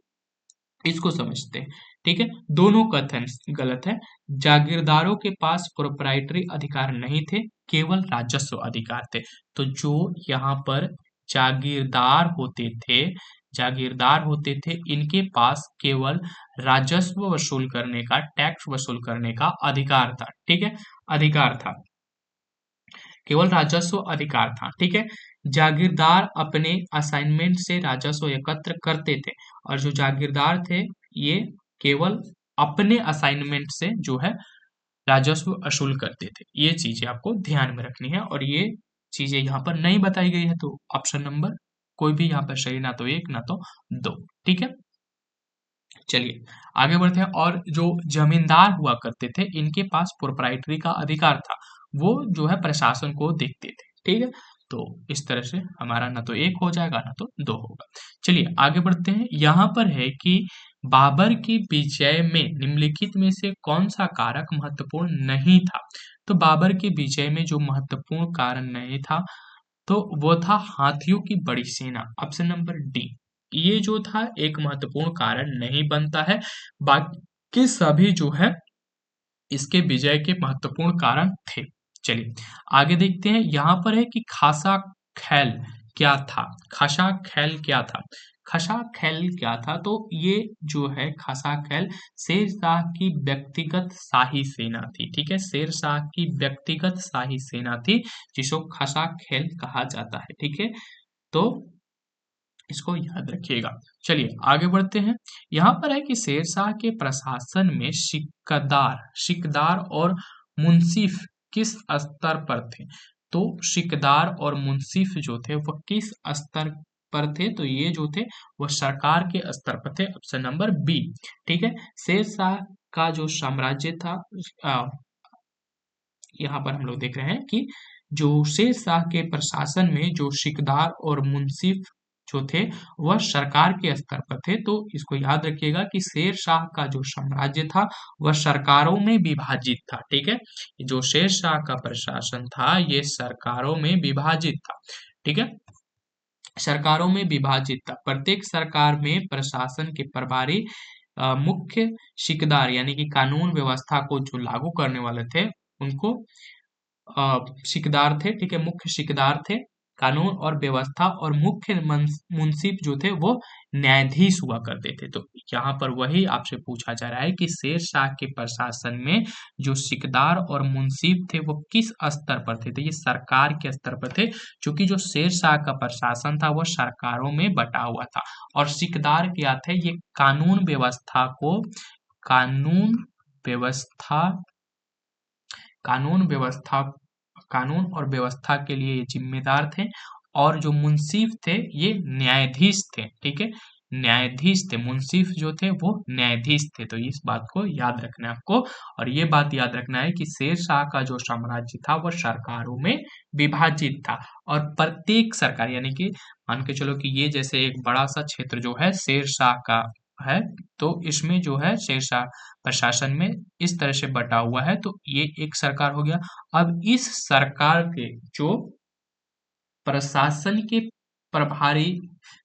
इसको समझते हैं, ठीक है। दोनों कथन गलत है। जागीरदारों के पास प्रोप्राइटरी अधिकार नहीं थे, केवल राजस्व अधिकार थे। तो जो यहाँ पर जागीरदार होते थे जागीरदार होते थे इनके पास केवल राजस्व वसूल करने का, टैक्स वसूल करने का अधिकार था, ठीक है, अधिकार था, केवल राजस्व अधिकार था, ठीक है। जागीरदार अपने असाइनमेंट से राजस्व एकत्र करते थे और जो जागीरदार थे ये केवल अपने असाइनमेंट से जो है राजस्व वसूल करते थे। ये चीजें आपको ध्यान में रखनी है और ये चीजें यहाँ पर नहीं बताई गई है, तो ऑप्शन नंबर कोई भी यहाँ पर सही, ना तो एक ना तो दो, ठीक है। चलिए आगे बढ़ते हैं। और जो जमींदार हुआ करते थे इनके पास प्रोप्राइटरी का अधिकार था, वो जो है प्रशासन को देखते थे, ठीक है। तो इस तरह से हमारा ना तो एक हो जाएगा ना तो दो होगा। चलिए आगे बढ़ते हैं। यहाँ पर है कि बाबर की विजय में निम्नलिखित में से कौन सा कारक महत्वपूर्ण नहीं था। तो बाबर की विजय में जो महत्वपूर्ण कारण नहीं था तो वो था हाथियों की बड़ी सेना, ऑप्शन नंबर डी। ये जो था एक महत्वपूर्ण कारण नहीं बनता है, बाकी सभी जो है इसके विजय के महत्वपूर्ण कारण थे। चलिए आगे देखते हैं। यहाँ पर है कि खासा खैल क्या था। खासा खैल क्या था। खसा खैल क्या था, तो ये जो है खासा खैल शेर शाह की व्यक्तिगत शाही सेना थी, ठीक है, शेर शाह की व्यक्तिगत शाही सेना थी जिसको खसा खैल कहा जाता है, ठीक है। तो इसको याद रखिएगा। चलिए आगे बढ़ते हैं। यहाँ पर है कि शेरशाह के प्रशासन में सिकदार और मुंसिफ किस स्तर पर थे। तो सिकदार और मुंसिफ जो थे वह किस स्तर पर थे, तो ये जो थे वह सरकार के स्तर पर थे, ऑप्शन नंबर बी, ठीक है। शेरशाह का जो साम्राज्य था, यहाँ पर हम लोग देख रहे हैं कि जो शेर शाह के प्रशासन में जो सिकदार और मुंसिफ जो थे वह सरकार के स्तर पर थे। तो इसको याद रखिएगा कि शेर शाह का जो साम्राज्य था वह सरकारों में विभाजित था, ठीक है। जो शेर शाह का प्रशासन था ये सरकारों में विभाजित था, ठीक है, सरकारों में विभाजित था। प्रत्येक सरकार में प्रशासन के प्रभारी मुख्य सिकदार यानी कि कानून व्यवस्था को जो लागू करने वाले थे उनको सिकदार थे, ठीक है, मुख्य सिकदार थे, कानून और व्यवस्था और मुख्य मुंसिफ जो थे वो न्यायाधीश हुआ करते थे। तो यहाँ पर वही आपसे पूछा जा रहा है कि शेर शाह के प्रशासन में जो सिकदार और मुंसिफ थे वो किस स्तर पर थे। तो ये सरकार के स्तर पर थे, क्योंकि जो शेर शाह का प्रशासन था वह सरकारों में बटा हुआ था। और सिकदार क्या थे, ये कानून व्यवस्था कानून व्यवस्था कानून और व्यवस्था के लिए ये जिम्मेदार थे। और जो मुंसिफ थे ये न्यायाधीश थे, ठीक है, न्यायाधीश थे। मुंसिफ जो थे वो न्यायाधीश थे। तो इस बात को याद रखना है आपको। और ये बात याद रखना है कि शेर शाह का जो साम्राज्य था वह सरकारों में विभाजित था। और प्रत्येक सरकार, यानी कि मान के चलो कि ये जैसे एक बड़ा सा क्षेत्र जो है शेर शाह का है, तो इसमें जो है शेर शाह प्रशासन में इस तरह से बटा हुआ है। तो ये एक सरकार हो गया। अब इस सरकार के जो प्रशासन के प्रभारी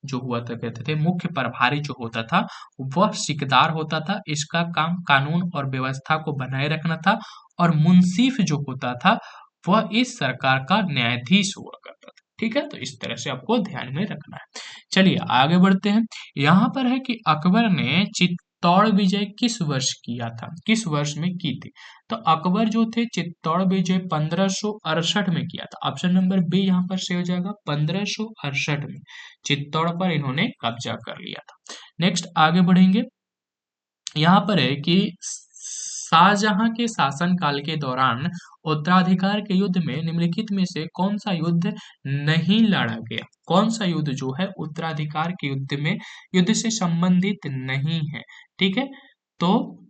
जो हुआ था कहते थे, मुख्य प्रभारी जो होता था वह सिकदार होता था। इसका काम कानून और व्यवस्था को बनाए रखना था। और मुंसिफ जो होता था वह इस सरकार का न्यायाधीश हुआ करता था। ठीक है, तो इस तरह से आपको ध्यान में रखना है। चलिए आगे बढ़ते हैं। यहाँ पर है कि अकबर ने चित्तौड़ विजय किस वर्ष किया था, किस वर्ष में की थी। तो अकबर जो थे चित्तौड़ विजय 1568 में किया था। ऑप्शन नंबर बी यहाँ पर से हो जाएगा 1568 में चित्तौड़ पर इन्होंने कब्जा कर लिया था। नेक्स्ट आगे बढ़ेंगे। यहाँ पर है कि शाहजहां के शासनकाल के दौरान उत्तराधिकार के युद्ध में निम्नलिखित में से कौन सा युद्ध नहीं लड़ा गया। कौन सा युद्ध जो है उत्तराधिकार के युद्ध से संबंधित नहीं है। ठीक है, तो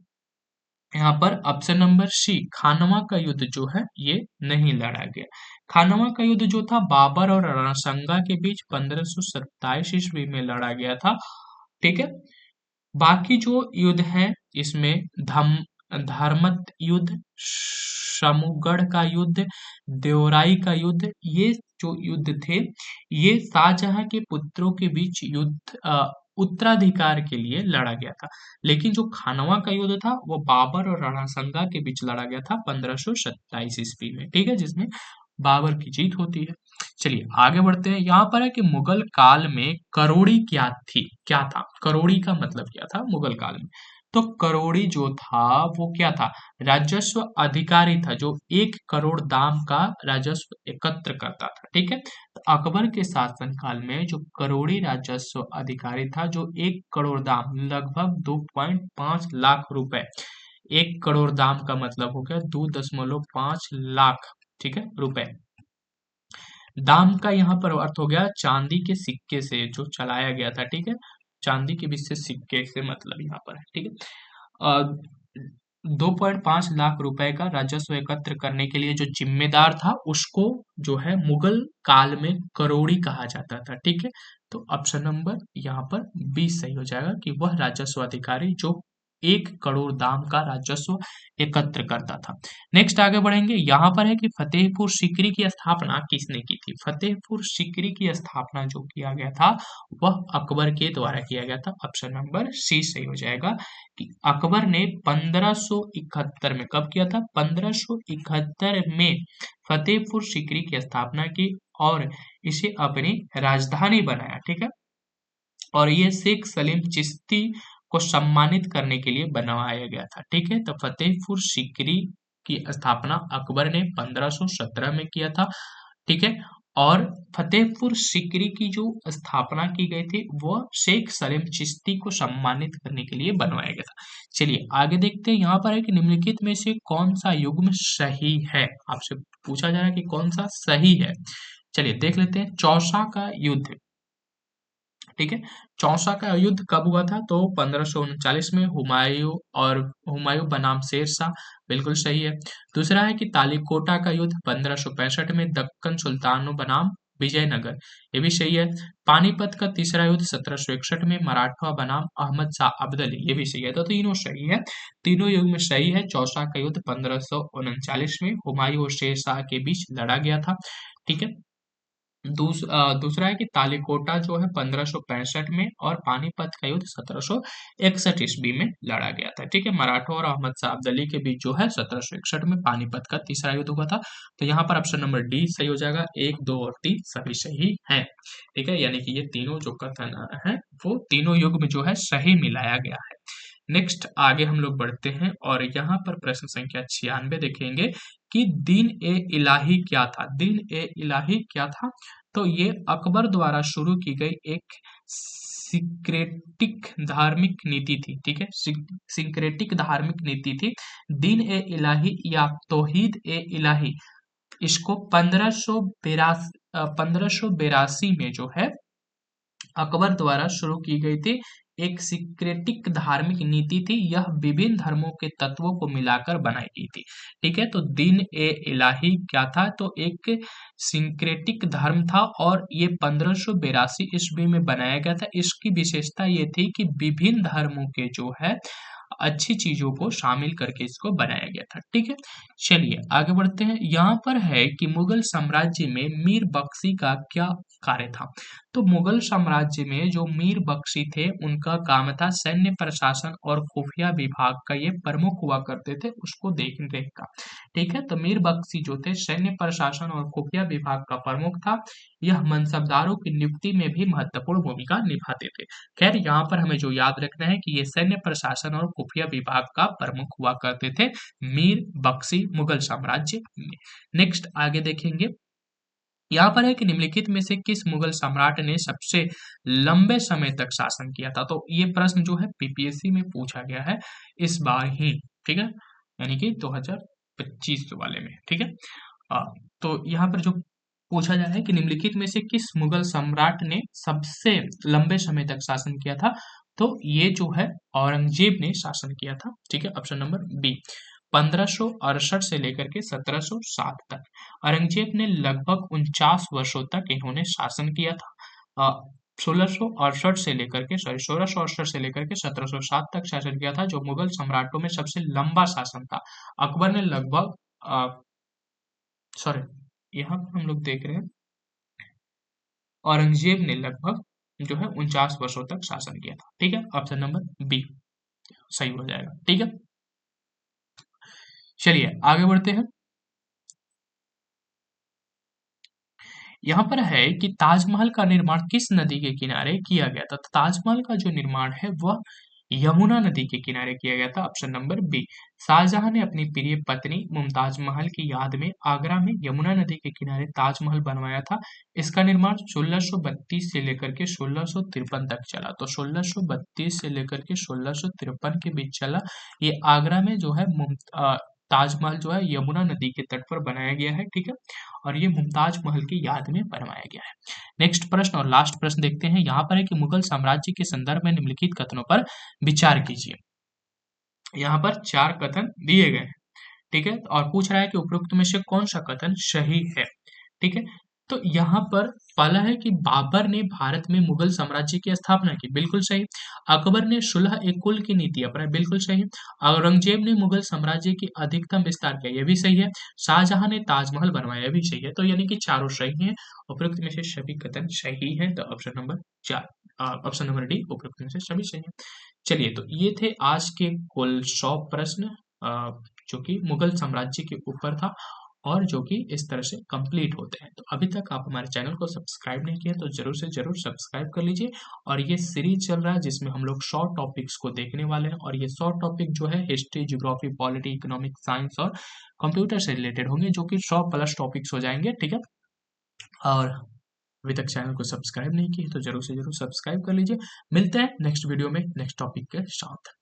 यहाँ पर ऑप्शन नंबर सी खानवा का युद्ध जो है ये नहीं लड़ा गया। खानवा का युद्ध जो था बाबर और रणसंगा के बीच 1527 ईस्वी में लड़ा गया था। ठीक है, बाकी जो युद्ध है इसमें धर्मत युद्ध, शमुगढ़ का युद्ध, देवराई का युद्ध, ये जो युद्ध थे ये शाहजहां के पुत्रों के बीच युद्ध उत्तराधिकार के लिए लड़ा गया था। लेकिन जो खानवा का युद्ध था वो बाबर और रणसंगा के बीच लड़ा गया था 1527 ईस्वी में। ठीक है, जिसमें बाबर की जीत होती है। चलिए आगे बढ़ते हैं। यहाँ पर है कि मुगल काल में करोड़ी क्या थी, क्या था, करोड़ी का मतलब क्या था मुगल काल में। तो करोड़ी जो था वो क्या था, राजस्व अधिकारी था जो 1 करोड़ दाम का राजस्व एकत्र करता था। ठीक है, तो अकबर के शासनकाल में जो करोड़ी राजस्व अधिकारी था जो 1 करोड़ दाम लगभग 2.5 लाख रुपए, 1 करोड़ दाम का मतलब हो गया 2.5 लाख, ठीक है, रुपए। दाम का यहाँ पर अर्थ हो गया चांदी के सिक्के से जो चलाया गया था। ठीक है, चांदी के विशेष सिक्के से मतलब यहाँ पर है। ठीक है, 2.5 लाख रुपए का राजस्व एकत्र करने के लिए जो जिम्मेदार था उसको जो है मुगल काल में करोड़ी कहा जाता था। ठीक है, तो ऑप्शन नंबर यहाँ पर 20 सही हो जाएगा कि वह राजस्व अधिकारी जो 1 करोड़ दाम का राजस्व एकत्र करता था। नेक्स्ट आगे बढ़ेंगे। यहाँ पर है कि फतेहपुर सीकरी की स्थापना किसने की थी। फतेहपुर सीकरी की स्थापना जो किया गया था वह अकबर के द्वारा किया गया था। ऑप्शन नंबर सी सही हो जाएगा कि अकबर ने 1571 में, कब किया था, 1571 में फतेहपुर सीकरी की स्थापना की और इसे अपनी राजधानी बनाया। ठीक है, और ये शेख सलीम चिश्ती को सम्मानित करने के लिए बनवाया गया था। ठीक है, तो फतेहपुर सीकरी की स्थापना अकबर ने 1517 में किया था। ठीक है, और फतेहपुर सीकरी की जो स्थापना की गई थी वह शेख सलीम चिश्ती को सम्मानित करने के लिए बनवाया गया था। चलिए आगे देखते हैं। यहाँ पर है कि निम्नलिखित में से कौन सा युग्म सही है, आपसे पूछा जा रहा है कि कौन सा सही है। चलिए देख लेते हैं। चौसा का युद्ध, ठीक है, चौसा का युद्ध कब हुआ था, तो 1539 में हुमायूं बनाम शेर शाह, बिल्कुल सही है। दूसरा है कि तालिकोटा का युद्ध 1565 में दक्कन सुल्तानों बनाम विजयनगर, ये भी सही है। पानीपत का तीसरा युद्ध 1761 में मराठा बनाम अहमद शाह अब्दाली, ये भी सही है। तो तीनों सही है, तीनों युग में सही है। चौसा का युद्ध 1539 में हुमायूं और शेर शाह के बीच लड़ा गया था। ठीक है, दूसरा है कि तालिकोटा जो है 1565 में और पानीपत का युद्ध 1761 ईस्वी में लड़ा गया था। ठीक है, मराठों और अहमद शाह अब्दाली के बीच जो है 1761 में पानीपत का तीसरा युद्ध हुआ था। तो यहाँ पर ऑप्शन नंबर डी सही हो जाएगा। 1, 2 और 3 सभी सही है। ठीक है, यानी कि ये तीनों जो कथन है वो तीनों युग में जो है सही मिलाया गया है। नेक्स्ट आगे हम लोग बढ़ते हैं और यहाँ पर प्रश्न संख्या 96 देखेंगे कि दीन ए इलाही क्या था। दीन ए इलाही क्या था? तो ये अकबर द्वारा शुरू की गई एक सिक्रेटिक धार्मिक नीति थी। ठीक है, सिक्रेटिक धार्मिक नीति थी। दीन ए इलाही या तौहीद ए इलाही, इसको 1582 में जो है अकबर द्वारा शुरू की गई थी। एक सिक्रेटिक धार्मिक नीति थी। यह विभिन्न धर्मों के तत्वों को मिलाकर बनाई गई थी। ठीक है, तो दीन ए इलाही क्या था? तो एक सिंक्रेटिक धर्म था और ये 1582 ईस्वी में बनाया गया था। इसकी विशेषता ये थी कि विभिन्न धर्मों के जो है अच्छी चीजों को शामिल करके इसको बनाया गया था। ठीक है, चलिए आगे बढ़ते हैं। यहाँ पर है कि मुगल साम्राज्य में मीर बख्शी का क्या कार्य था? तो मुगल साम्राज्य में जो मीर बख्शी थे उनका काम था सैन्य प्रशासन और खुफिया विभाग का, ये प्रमुख हुआ करते थे उसको देख रेख का। ठीक है, तो मीर बख्शी जो थे सैन्य प्रशासन और खुफिया विभाग का प्रमुख था। यह मनसबदारों की नियुक्ति में भी महत्वपूर्ण भूमिका निभाते थे। खैर यहाँ पर हमें जो याद रखना है कि ये सैन्य प्रशासन और खुफिया विभाग का प्रमुख हुआ करते थे मीर बख्शी मुगल साम्राज्य में। नेक्स्ट आगे देखेंगे। यहाँ पर है कि निम्नलिखित में से किस मुगल सम्राट ने सबसे लंबे समय तक शासन किया था? तो ये प्रश्न जो है पीपीएससी में पूछा गया है इस बार ही। ठीक है, यानी कि 2025 वाले में। ठीक है, आ, तो यहाँ पर जो पूछा जा रहा है कि निम्नलिखित में से किस मुगल सम्राट ने सबसे लंबे समय तक शासन किया था? तो ये जो है औरंगजेब ने शासन किया था। ठीक है, ऑप्शन नंबर बी। 1568 से लेकर के 1707 तक औरंगजेब ने लगभग 49 वर्षों तक इन्होंने शासन किया था। 1668 से लेकर के 1668 से लेकर के 1707 तक शासन किया था, जो मुगल सम्राटों में सबसे लंबा शासन था। अकबर ने लगभग सॉरी, यहाँ पर हम लोग देख रहे हैं औरंगजेब ने लगभग जो है 49 वर्षों तक शासन किया था। ठीक है, ऑप्शन नंबर बी सही हो जाएगा। ठीक है, चलिए आगे बढ़ते हैं। यहाँ पर है कि ताजमहल का निर्माण किस नदी के किनारे किया गया था? तो ताजमहल का जो निर्माण है वह यमुना नदी के किनारे किया गया था। Option number B. शाहजहां ने अपनी प्रिय पत्नी मुमताज महल की याद में आगरा में यमुना नदी के किनारे ताजमहल बनवाया था। इसका निर्माण 1632 से लेकर के 1653 तक चला। तो 1632 से लेकर के 1653 के बीच चला। ये आगरा में जो है ताजमहल जो है यमुना नदी के तट पर बनाया गया है। ठीक है, और ये मुमताज महल की याद में बनवाया गया है। नेक्स्ट प्रश्न और लास्ट प्रश्न देखते हैं। यहाँ पर है कि मुगल साम्राज्य के संदर्भ में निम्नलिखित कथनों पर विचार कीजिए। यहाँ पर 4 कथन दिए गए हैं। ठीक है, और पूछ रहा है कि उपरोक्त में से कौन सा कथन सही है। ठीक है, तो यहाँ पर पहला है कि बाबर ने भारत में मुगल साम्राज्य की स्थापना की, बिल्कुल सही। अकबर ने सुलह ए कुल की नीति अपनाई, बिल्कुल सही। औरंगजेब ने मुगल साम्राज्य की अधिकतम विस्तार किया, यह भी सही है। शाहजहां ने ताजमहल बनवाया, यह भी सही है। तो यानी कि चारों सही हैं। उपरोक्त में से सभी कथन सही है। तो option number 4, option number D उपरोक्त में से सभी सही है। चलिए, तो ये थे आज के कुल 100 प्रश्न जो कि मुगल साम्राज्य के ऊपर था और जो कि इस तरह से कंप्लीट होते हैं। तो अभी तक आप हमारे चैनल को सब्सक्राइब नहीं किया तो जरूर से जरूर सब्सक्राइब कर लीजिए। और ये सीरीज चल रहा है जिसमें हम लोग शॉर्ट टॉपिक्स को देखने वाले हैं, और ये शॉर्ट टॉपिक जो है history, geography, polity, economic, science और कंप्यूटर से रिलेटेड होंगे, जो कि 100+ टॉपिक्स हो जाएंगे। ठीक है, और अभी तक चैनल को सब्सक्राइब नहीं किए तो जरूर से जरूर सब्सक्राइब कर लीजिए। मिलते हैं नेक्स्ट वीडियो में नेक्स्ट टॉपिक के साथ।